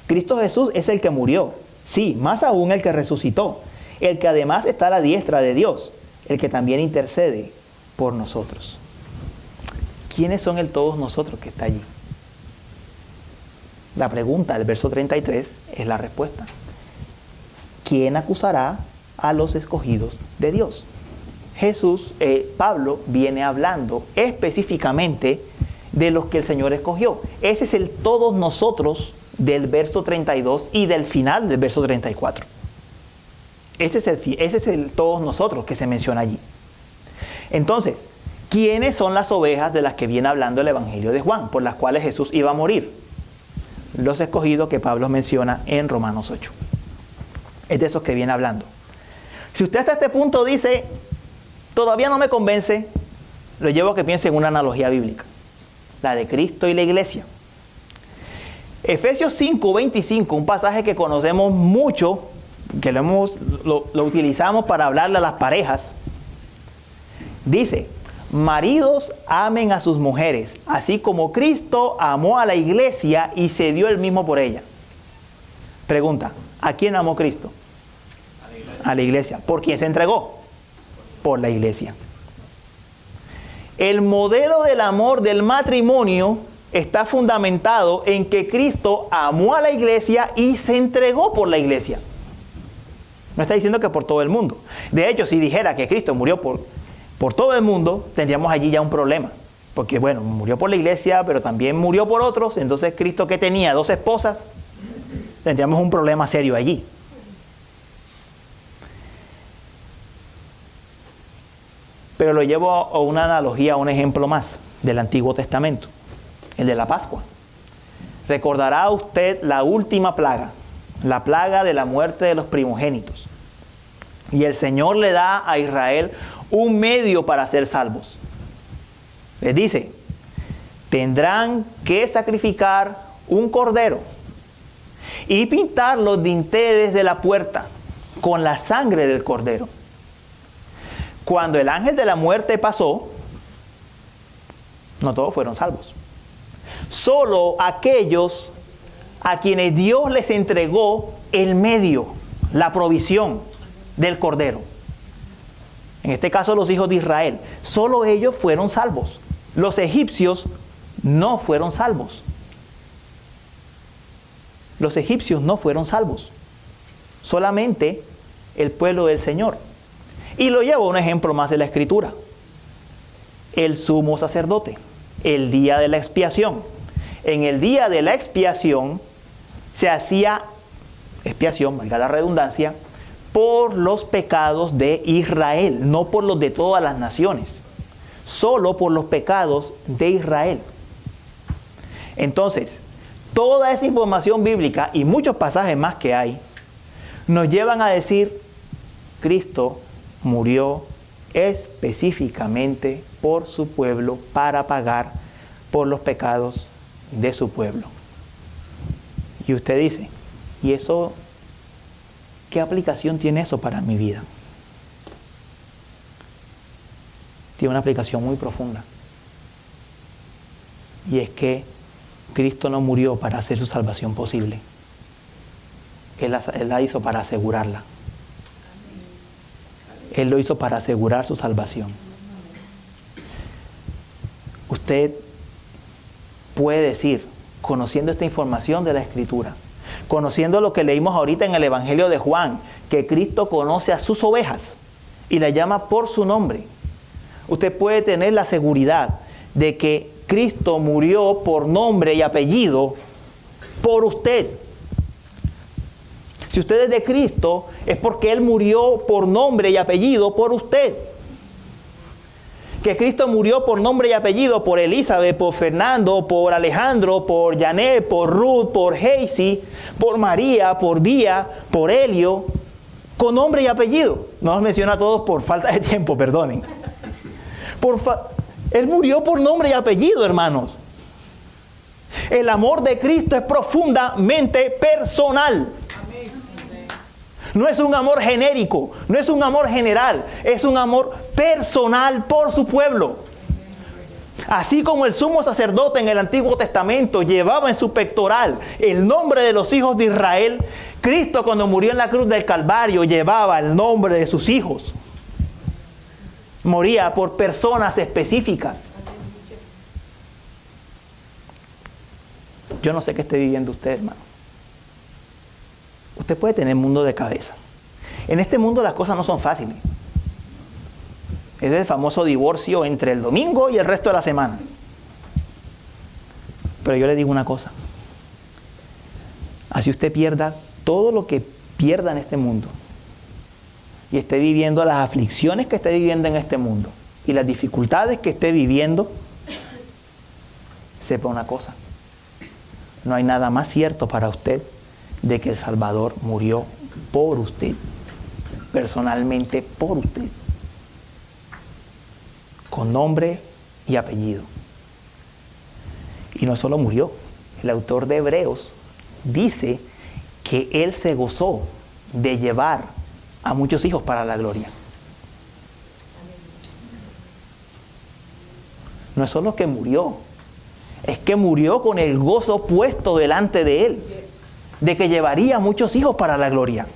Cristo Jesús es el que murió. Sí, más aún el que resucitó. El que además está a la diestra de Dios. El que también intercede por nosotros. ¿Quiénes son el todos nosotros que está allí? La pregunta del verso 33 es la respuesta. ¿Quién acusará a los escogidos de Dios? Pablo viene hablando específicamente de los que el Señor escogió. Ese es el todos nosotros del verso 32 y del final del verso 34. Ese es el todos nosotros que se menciona allí. Entonces, ¿quiénes son las ovejas de las que viene hablando el Evangelio de Juan, por las cuales Jesús iba a morir? Los escogidos que Pablo menciona en Romanos 8. Es de esos que viene hablando. Si usted hasta este punto dice, todavía no me convence, lo llevo a que piense en una analogía bíblica. La de Cristo y la iglesia. Efesios 5:25, un pasaje que conocemos mucho, que lo utilizamos para hablarle a las parejas. Dice, maridos amen a sus mujeres, así como Cristo amó a la iglesia y se dio él mismo por ella. Pregunta, ¿a quién amó Cristo? A la iglesia. ¿Por quién se entregó? Por la iglesia. El modelo del amor del matrimonio está fundamentado en que Cristo amó a la iglesia y se entregó por la iglesia. No está diciendo que por todo el mundo. De hecho, si dijera que Cristo murió por todo el mundo, tendríamos allí ya un problema. Porque bueno, murió por la iglesia, pero también murió por otros. Entonces, Cristo, que tenía 2 esposas, tendríamos un problema serio allí. Pero lo llevo a una analogía, a un ejemplo más del Antiguo Testamento, el de la Pascua. Recordará usted la última plaga, la plaga de la muerte de los primogénitos. Y el Señor le da a Israel un medio para ser salvos. Les dice, tendrán que sacrificar un cordero y pintar los dinteles de la puerta con la sangre del cordero. Cuando el ángel de la muerte pasó, no todos fueron salvos. Solo aquellos a quienes Dios les entregó el medio, la provisión del cordero. En este caso los hijos de Israel. Solo ellos fueron salvos. Los egipcios no fueron salvos. Los egipcios no fueron salvos. Solamente el pueblo del Señor. Y lo llevo a un ejemplo más de la Escritura. El sumo sacerdote. El día de la expiación. En el día de la expiación se hacía expiación, valga la redundancia, por los pecados de Israel, no por los de todas las naciones, solo por los pecados de Israel. Entonces, toda esa información bíblica y muchos pasajes más que hay, nos llevan a decir, Cristo murió específicamente por su pueblo para pagar por los pecados de su pueblo. Y usted dice, ¿y eso qué aplicación tiene eso para mi vida? Tiene una aplicación muy profunda. Y es que Cristo no murió para hacer su salvación posible. Él la hizo para asegurarla. Él lo hizo para asegurar su salvación. Usted puede decir, conociendo esta información de la Escritura, conociendo lo que leímos ahorita en el Evangelio de Juan, que Cristo conoce a sus ovejas y las llama por su nombre, usted puede tener la seguridad de que Cristo murió por nombre y apellido por usted. Si usted es de Cristo, es porque Él murió por nombre y apellido por usted. Que Cristo murió por nombre y apellido por Elizabeth, por Fernando, por Alejandro, por Janet, por Ruth, por Heisy, por María, por Vía, por Helio, con nombre y apellido. No los menciono a todos por falta de tiempo, perdonen. Él murió por nombre y apellido, hermanos. El amor de Cristo es profundamente personal. No es un amor genérico, no es un amor general, es un amor personal por su pueblo. Así como el sumo sacerdote en el Antiguo Testamento llevaba en su pectoral el nombre de los hijos de Israel, Cristo cuando murió en la cruz del Calvario llevaba el nombre de sus hijos. Moría por personas específicas. Yo no sé qué esté viviendo usted, hermano. Usted puede tener mundo de cabeza. En este mundo las cosas no son fáciles. Es el famoso divorcio entre el domingo y el resto de la semana. Pero yo le digo una cosa. Así usted pierda todo lo que pierda en este mundo y esté viviendo las aflicciones que esté viviendo en este mundo y las dificultades que esté viviendo, sepa una cosa. No hay nada más cierto para usted de que el Salvador murió por usted, personalmente por usted, con nombre y apellido. Y no solo murió, el autor de Hebreos dice que Él se gozó de llevar a muchos hijos para la gloria. No es solo que murió, es que murió con el gozo puesto delante de Él, de que llevaría a muchos hijos para la gloria.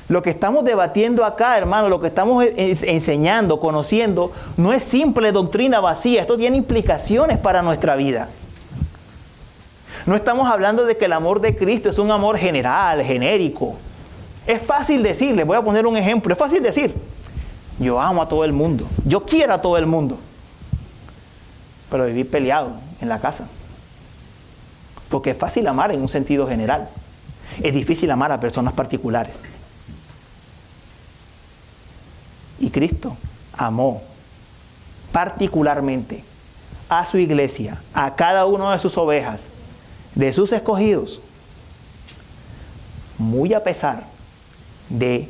Lo que estamos debatiendo acá, hermano, lo que estamos enseñando, conociendo, no es simple doctrina vacía. Esto tiene implicaciones para nuestra vida. No estamos hablando de que el amor de Cristo es un amor general, genérico. Es fácil decir, les voy a poner un ejemplo, es fácil decir, yo amo a todo el mundo, yo quiero a todo el mundo, pero vivir peleado en la casa. Porque es fácil amar en un sentido general. Es difícil amar a personas particulares. Y Cristo amó particularmente a su iglesia, a cada uno de sus ovejas, de sus escogidos, muy a pesar de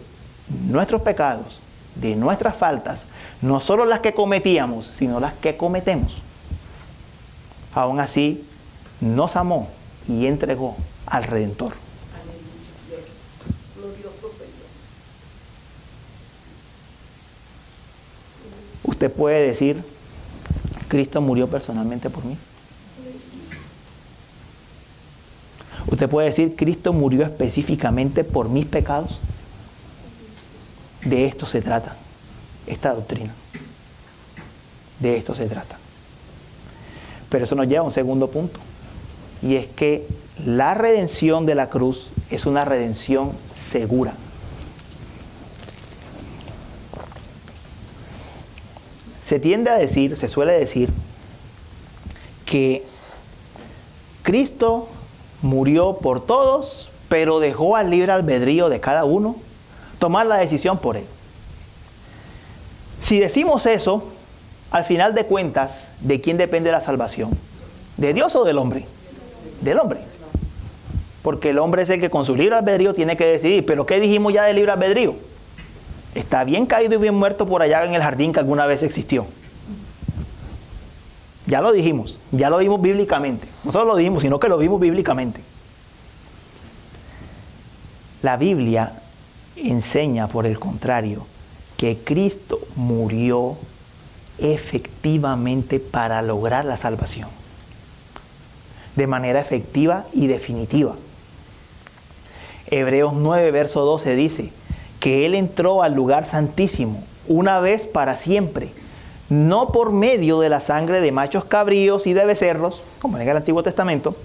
nuestros pecados, de nuestras faltas, no solo las que cometíamos, sino las que cometemos. Aún así, nos amó y entregó al Redentor. Usted puede decir, Cristo murió personalmente por mí. Usted puede decir, Cristo murió específicamente por mis pecados. De esto se trata esta doctrina. De esto se trata. Pero eso nos lleva a un segundo punto. Y es que la redención de la cruz es una redención segura. Se tiende a decir, se suele decir, que Cristo murió por todos, pero dejó al libre albedrío de cada uno tomar la decisión por él. Si decimos eso, al final de cuentas, ¿de quién depende la salvación? ¿De Dios o del hombre? Del hombre. Porque el hombre es el que con su libre albedrío tiene que decidir. ¿Pero qué dijimos ya del libre albedrío? Está bien caído y bien muerto por allá en el jardín que alguna vez existió. Ya lo dijimos, ya lo vimos bíblicamente. No solo lo dijimos, sino que lo vimos bíblicamente. La Biblia enseña, por el contrario, que Cristo murió efectivamente para lograr la salvación. De manera efectiva y definitiva. Hebreos 9, verso 12 dice que Él entró al lugar santísimo una vez para siempre, no por medio de la sangre de machos cabríos y de becerros, como en el Antiguo Testamento,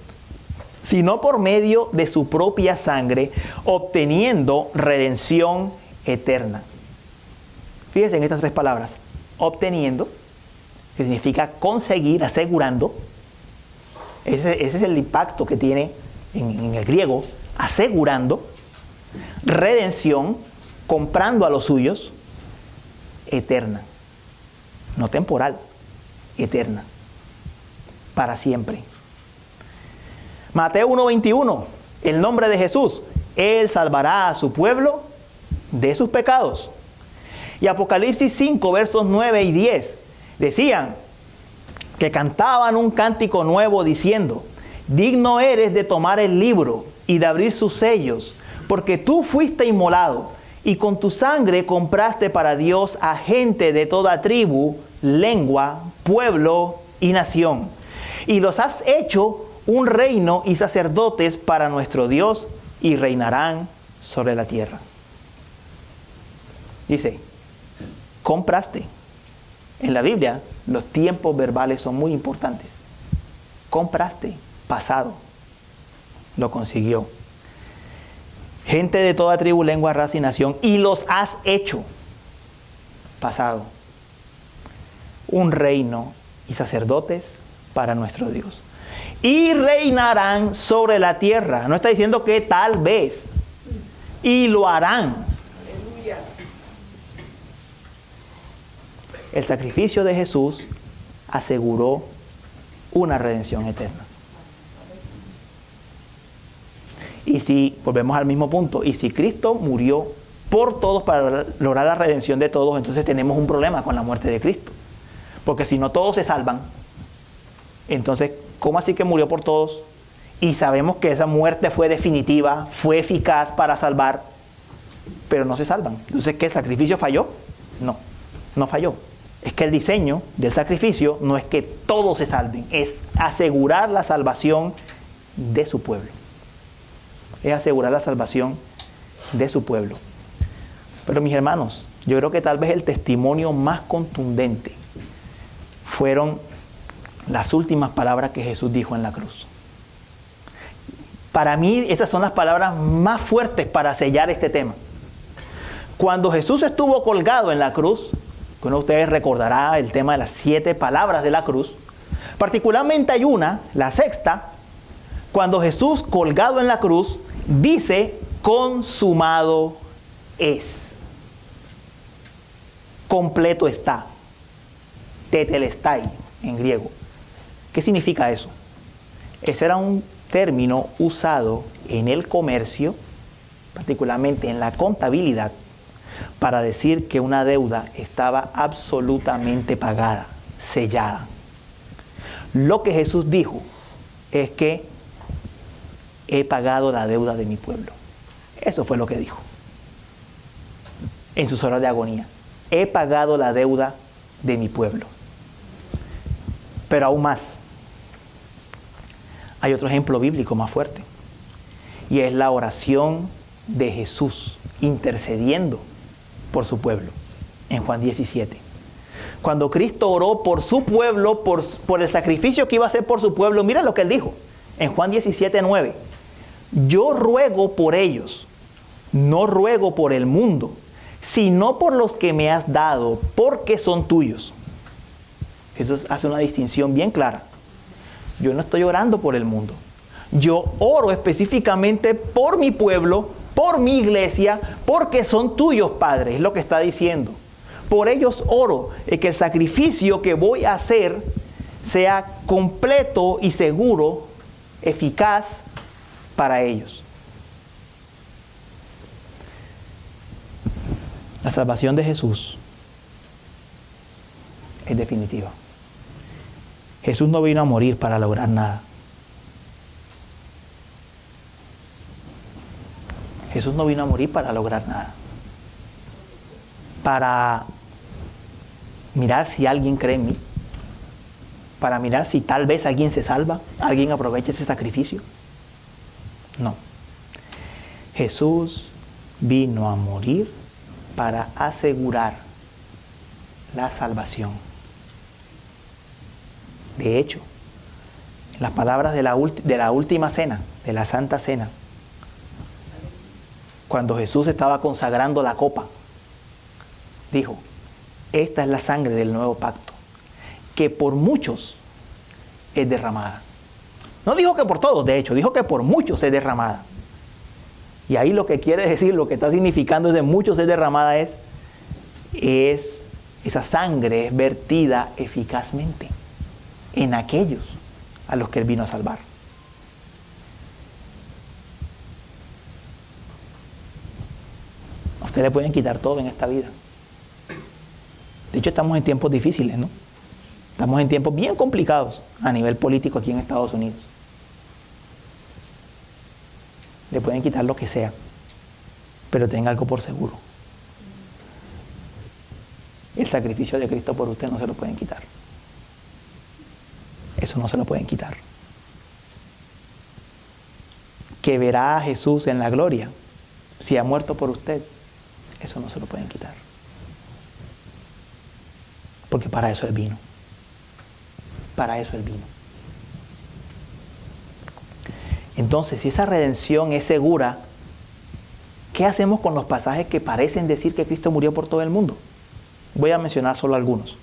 sino por medio de su propia sangre, obteniendo redención eterna. Fíjense en estas tres palabras. Obteniendo, que significa conseguir, asegurando. Ese es el impacto que tiene en el griego. Asegurando. Redención, comprando a los suyos. Eterna. No temporal, eterna. Para siempre. Mateo 1:21, el nombre de Jesús. Él salvará a su pueblo de sus pecados. Y Apocalipsis 5, versos 9 y 10, decían que cantaban un cántico nuevo diciendo, digno eres de tomar el libro y de abrir sus sellos, porque tú fuiste inmolado y con tu sangre compraste para Dios a gente de toda tribu, lengua, pueblo y nación. Y los has hecho un reino y sacerdotes para nuestro Dios y reinarán sobre la tierra. Dice, compraste. En la Biblia, los tiempos verbales son muy importantes. Compraste, pasado. Lo consiguió. Gente de toda tribu, lengua, raza y nación. Y los has hecho, pasado. Un reino y sacerdotes para nuestro Dios. Y reinarán sobre la tierra. No está diciendo que tal vez. Y lo harán. El sacrificio de Jesús aseguró una redención eterna. Y si, volvemos al mismo punto, y si Cristo murió por todos para lograr la redención de todos, entonces tenemos un problema con la muerte de Cristo. Porque si no todos se salvan, entonces, ¿cómo así que murió por todos? Y sabemos que esa muerte fue definitiva, fue eficaz para salvar, pero no se salvan. Entonces, ¿qué? ¿El sacrificio falló? No, no falló. Es que el diseño del sacrificio no es que todos se salven, es asegurar la salvación de su pueblo. Es asegurar la salvación de su pueblo. Pero mis hermanos, yo creo que tal vez el testimonio más contundente fueron las últimas palabras que Jesús dijo en la cruz. Para mí esas son las palabras más fuertes para sellar este tema. Cuando Jesús estuvo colgado en la cruz, uno de ustedes recordará el tema de las 7 palabras de la cruz. Particularmente hay una, la sexta, cuando Jesús colgado en la cruz dice, consumado es. Completo está. Tetelestai en griego. ¿Qué significa eso? Ese era un término usado en el comercio, particularmente en la contabilidad, para decir que una deuda estaba absolutamente pagada, sellada. Lo que Jesús dijo es que he pagado la deuda de mi pueblo. Eso fue lo que dijo en sus horas de agonía. He pagado la deuda de mi pueblo. Pero aún más, hay otro ejemplo bíblico más fuerte, y es la oración de Jesús intercediendo por su pueblo en Juan 17. Cuando Cristo oró por su pueblo, por el sacrificio que iba a hacer por su pueblo, mira lo que él dijo en Juan 17:9. Yo ruego por ellos, no ruego por el mundo, sino por los que me has dado, porque son tuyos. Jesús hace una distinción bien clara. Yo no estoy orando por el mundo. Yo oro específicamente por mi pueblo, por mi iglesia, porque son tuyos, Padre, es lo que está diciendo. Por ellos oro, que el sacrificio que voy a hacer sea completo y seguro, eficaz para ellos. La salvación de Jesús es definitiva. Jesús no vino a morir para lograr nada. Jesús no vino a morir para lograr nada. Para mirar si alguien cree en mí. Para mirar si tal vez alguien se salva, alguien aprovecha ese sacrificio. No. Jesús vino a morir para asegurar la salvación. De hecho, en las palabras de la última cena, de la Santa Cena, cuando Jesús estaba consagrando la copa, dijo, esta es la sangre del nuevo pacto, que por muchos es derramada. No dijo que por todos, de hecho, dijo que por muchos es derramada. Y ahí lo que quiere decir, lo que está significando de muchos es derramada es esa sangre es vertida eficazmente en aquellos a los que Él vino a salvar. A usted le pueden quitar todo en esta vida. De hecho, estamos en tiempos difíciles, ¿no? Estamos en tiempos bien complicados a nivel político aquí en Estados Unidos. Le pueden quitar lo que sea, pero tenga algo por seguro. El sacrificio de Cristo por usted no se lo pueden quitar. Eso no se lo pueden quitar. Que verá a Jesús en la gloria si ha muerto por usted, eso no se lo pueden quitar. Porque para eso Él vino. Para eso Él vino. Entonces, si esa redención es segura, ¿qué hacemos con los pasajes que parecen decir que Cristo murió por todo el mundo? Voy a mencionar solo algunos.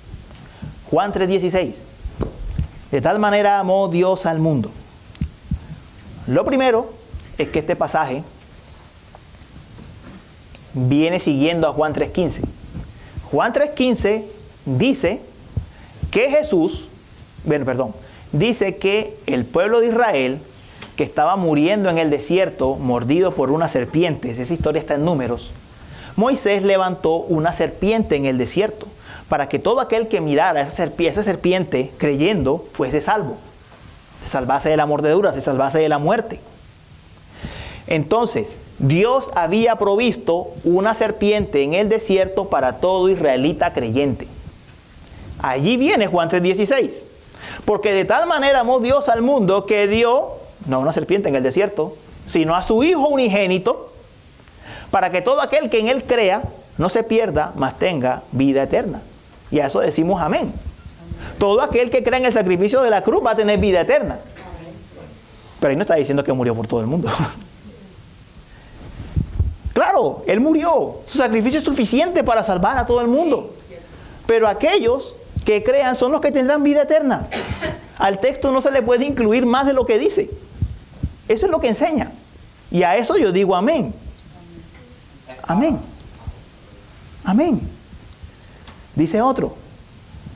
Juan 3:16. De tal manera amó Dios al mundo. Lo primero es que este pasaje viene siguiendo a Juan 3:15. Juan 3:15 dice que dice que el pueblo de Israel, que estaba muriendo en el desierto, mordido por una serpiente, esa historia está en Números, Moisés levantó una serpiente en el desierto, para que todo aquel que mirara esa serpiente creyendo, fuese salvo. Se salvase de la mordedura, se salvase de la muerte. Entonces, Dios había provisto una serpiente en el desierto para todo israelita creyente. Allí viene Juan 3:16. Porque de tal manera amó Dios al mundo que dio, no una serpiente en el desierto, sino a su Hijo unigénito, para que todo aquel que en Él crea no se pierda, mas tenga vida eterna. Y a eso decimos amén. Todo aquel que crea en el sacrificio de la cruz va a tener vida eterna. Pero ahí no está diciendo que murió por todo el mundo. Claro, Él murió. Su sacrificio es suficiente para salvar a todo el mundo. Pero aquellos que crean son los que tendrán vida eterna. Al texto no se le puede incluir más de lo que dice. Eso es lo que enseña. Y a eso yo digo amén. Amén. Amén. Dice otro.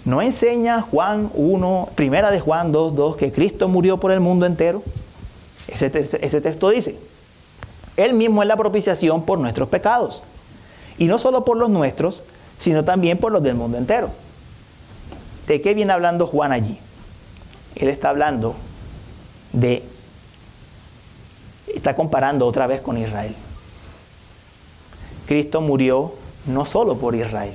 ¿No enseña Juan 1, primera de Juan 2:2 que Cristo murió por el mundo entero? Ese texto dice, Él mismo es la propiciación por nuestros pecados. Y no solo por los nuestros, sino también por los del mundo entero. ¿De qué viene hablando Juan allí? Él está hablando está comparando otra vez con Israel. Cristo murió no solo por Israel.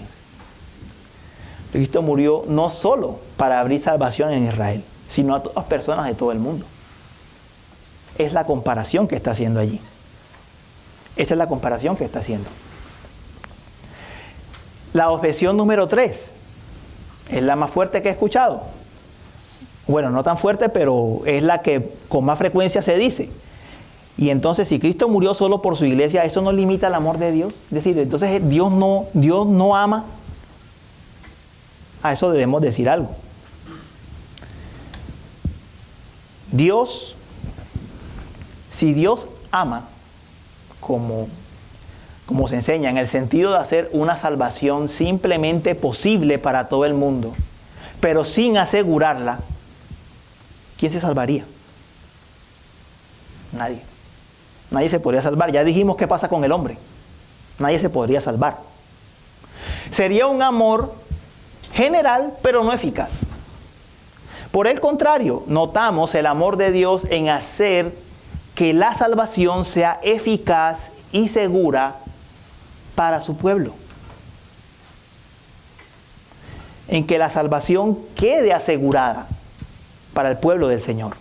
Cristo murió no solo para abrir salvación en Israel, sino a todas personas de todo el mundo. Es la comparación que está haciendo allí. Esa es la comparación que está haciendo. La objeción número 3 es la más fuerte que he escuchado. Bueno, no tan fuerte, pero es la que con más frecuencia se dice. Y entonces, si Cristo murió solo por su iglesia, ¿eso no limita el amor de Dios? Es decir, entonces Dios no ama. A eso debemos decir algo. Si Dios ama, como se enseña, en el sentido de hacer una salvación simplemente posible para todo el mundo, pero sin asegurarla, ¿quién se salvaría? Nadie. Nadie se podría salvar. Ya dijimos qué pasa con el hombre. Nadie se podría salvar. Sería un amor general, pero no eficaz. Por el contrario, notamos el amor de Dios en hacer que la salvación sea eficaz y segura para su pueblo. En que la salvación quede asegurada para el pueblo del Señor.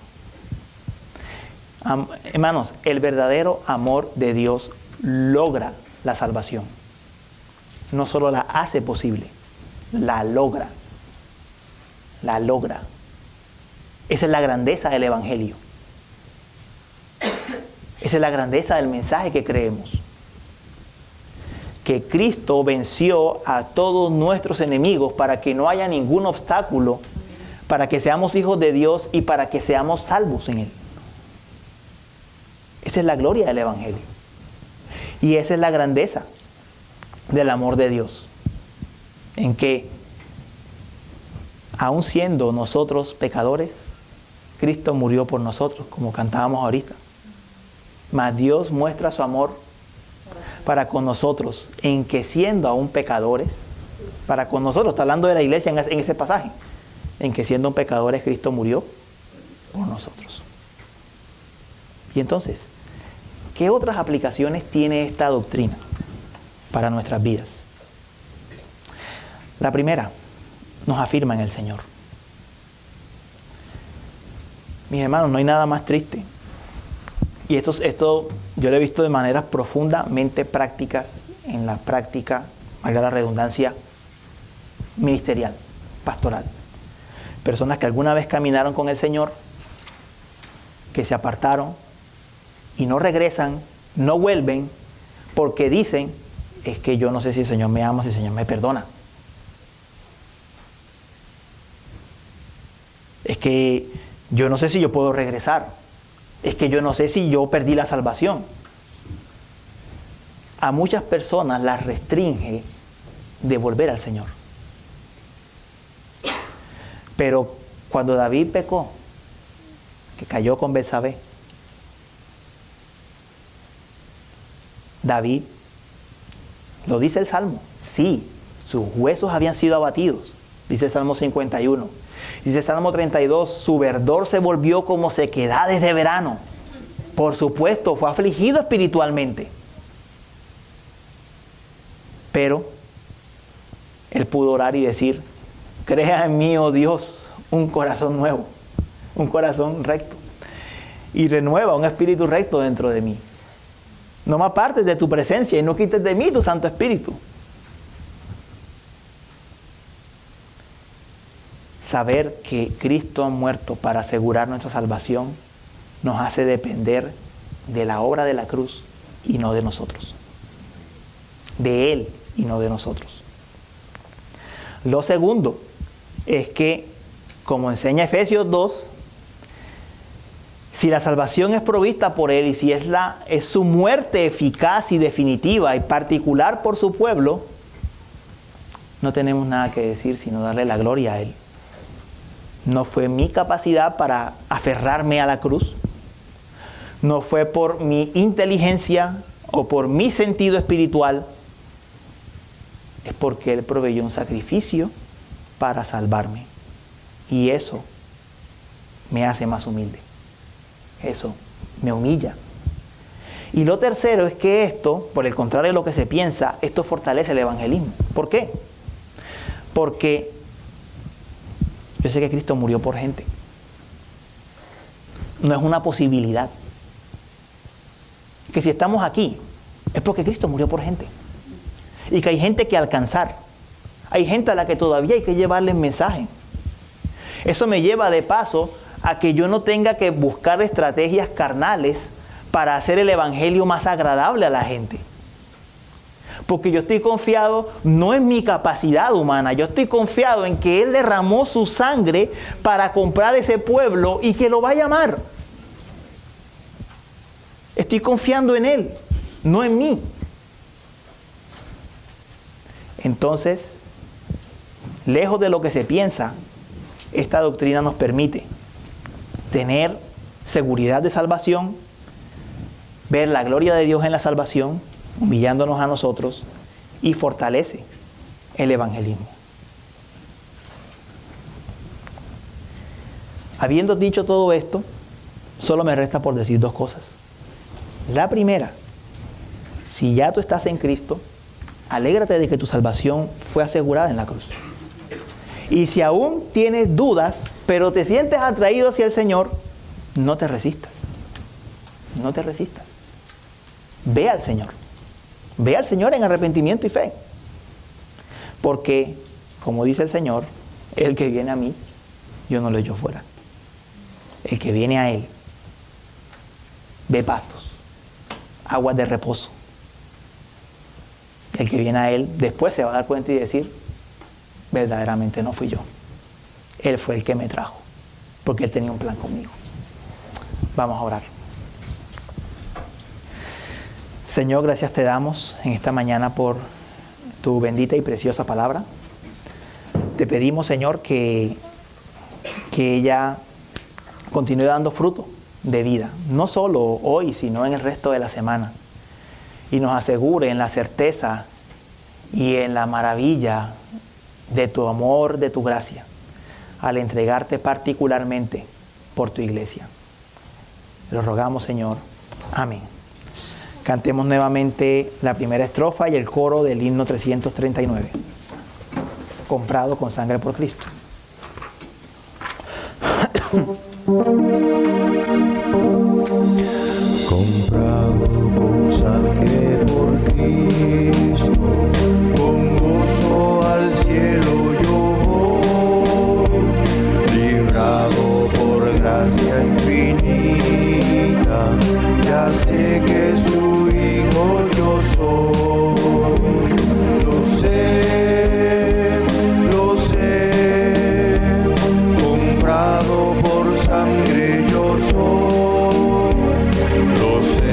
Hermanos, el verdadero amor de Dios logra la salvación. No solo la hace posible, la logra. La logra. Esa es la grandeza del Evangelio. Esa es la grandeza del mensaje que creemos. Que Cristo venció a todos nuestros enemigos para que no haya ningún obstáculo, para que seamos hijos de Dios y para que seamos salvos en Él. Esa es la gloria del Evangelio. Y esa es la grandeza del amor de Dios. En que, aun siendo nosotros pecadores, Cristo murió por nosotros, como cantábamos ahorita. Mas Dios muestra su amor para con nosotros, en que siendo aún pecadores, para con nosotros, está hablando de la iglesia en ese pasaje, en que siendo pecadores Cristo murió por nosotros. Y entonces, ¿qué otras aplicaciones tiene esta doctrina para nuestras vidas? La primera, nos afirma en el Señor. Mis hermanos, no hay nada más triste. Y esto yo lo he visto de maneras profundamente prácticas en la práctica, valga la redundancia, ministerial, pastoral. Personas que alguna vez caminaron con el Señor, que se apartaron y no regresan, no vuelven, porque dicen, es que yo no sé si el Señor me ama, si el Señor me perdona. Es que yo no sé si yo puedo regresar. Es que yo no sé si yo perdí la salvación. A muchas personas las restringe de volver al Señor. Pero cuando David pecó, que cayó con Betsabé, David, lo dice el Salmo, sí, sus huesos habían sido abatidos, dice el Salmo 51. Dice el Salmo 32, su verdor se volvió como sequedades de verano. Por supuesto, fue afligido espiritualmente. Pero él pudo orar y decir, crea en mí, oh Dios, un corazón nuevo, un corazón recto. Y renueva un espíritu recto dentro de mí. No me apartes de tu presencia y no quites de mí tu Santo Espíritu. Saber que Cristo ha muerto para asegurar nuestra salvación nos hace depender de la obra de la cruz y no de nosotros. De Él y no de nosotros. Lo segundo es que, como enseña Efesios 2, si la salvación es provista por Él y si es su muerte eficaz y definitiva y particular por su pueblo, no tenemos nada que decir sino darle la gloria a Él. No fue mi capacidad para aferrarme a la cruz. No fue por mi inteligencia o por mi sentido espiritual. Es porque Él proveyó un sacrificio para salvarme. Y eso me hace más humilde. Eso me humilla. Y lo tercero es que esto, por el contrario de lo que se piensa, esto fortalece el evangelismo. ¿Por qué? Porque yo sé que Cristo murió por gente. No es una posibilidad. Que si estamos aquí, es porque Cristo murió por gente. Y que hay gente que alcanzar. Hay gente a la que todavía hay que llevarle el mensaje. Eso me lleva de paso a que yo no tenga que buscar estrategias carnales para hacer el evangelio más agradable a la gente. Porque yo estoy confiado no en mi capacidad humana, yo estoy confiado en que Él derramó su sangre para comprar ese pueblo y que lo va a llamar. Estoy confiando en Él, no en mí. Entonces, lejos de lo que se piensa, esta doctrina nos permite tener seguridad de salvación, ver la gloria de Dios en la salvación, humillándonos a nosotros, y fortalece el evangelismo. Habiendo dicho todo esto, solo me resta por decir dos cosas. La primera, si ya tú estás en Cristo, alégrate de que tu salvación fue asegurada en la cruz. Y si aún tienes dudas, pero te sientes atraído hacia el Señor, no te resistas. No te resistas. Ve al Señor. Ve al Señor en arrepentimiento y fe. Porque, como dice el Señor, el que viene a mí, yo no lo echo fuera. El que viene a Él, ve pastos, aguas de reposo. El que viene a Él, después se va a dar cuenta y decir, verdaderamente no fui yo. Él fue el que me trajo, porque Él tenía un plan conmigo. Vamos a orar. Señor, gracias te damos en esta mañana por tu bendita y preciosa palabra. Te pedimos, Señor, que ella continúe dando fruto de vida, no solo hoy, sino en el resto de la semana. Y nos asegure en la certeza y en la maravilla de tu amor, de tu gracia, al entregarte particularmente por tu iglesia. Lo rogamos, Señor. Amén. Cantemos nuevamente la primera estrofa y el coro del himno 339. Comprado con sangre por Cristo. Comprado con sangre por Cristo, con gozo al cielo yo voy, librado por gracia infinita, ya sé que su hijo yo soy. Lo sé, comprado por sangre yo soy. Lo sé,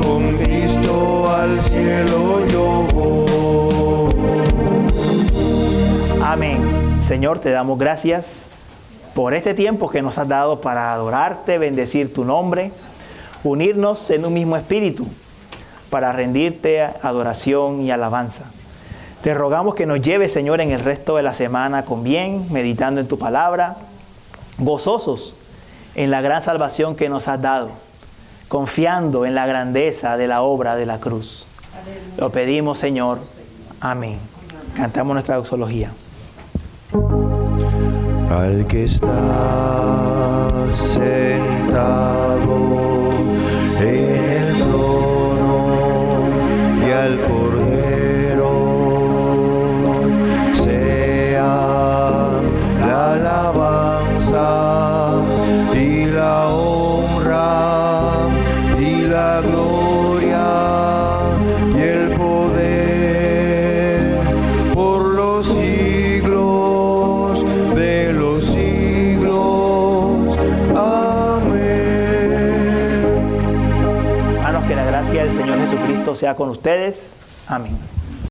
con Cristo al cielo yo voy. Amén. Señor, te damos gracias por este tiempo que nos has dado para adorarte, bendecir tu nombre, unirnos en un mismo espíritu para rendirte adoración y alabanza. Te rogamos que nos lleves, Señor, en el resto de la semana con bien, meditando en tu palabra, gozosos en la gran salvación que nos has dado, confiando en la grandeza de la obra de la cruz. Lo pedimos, Señor. Amén. Cantamos nuestra doxología. Al que está sentado en el trono y al Cordero sea la alabanza y la honra y la gloria y el poder por los siglos de los siglos. Amén. sea con ustedes. Amén.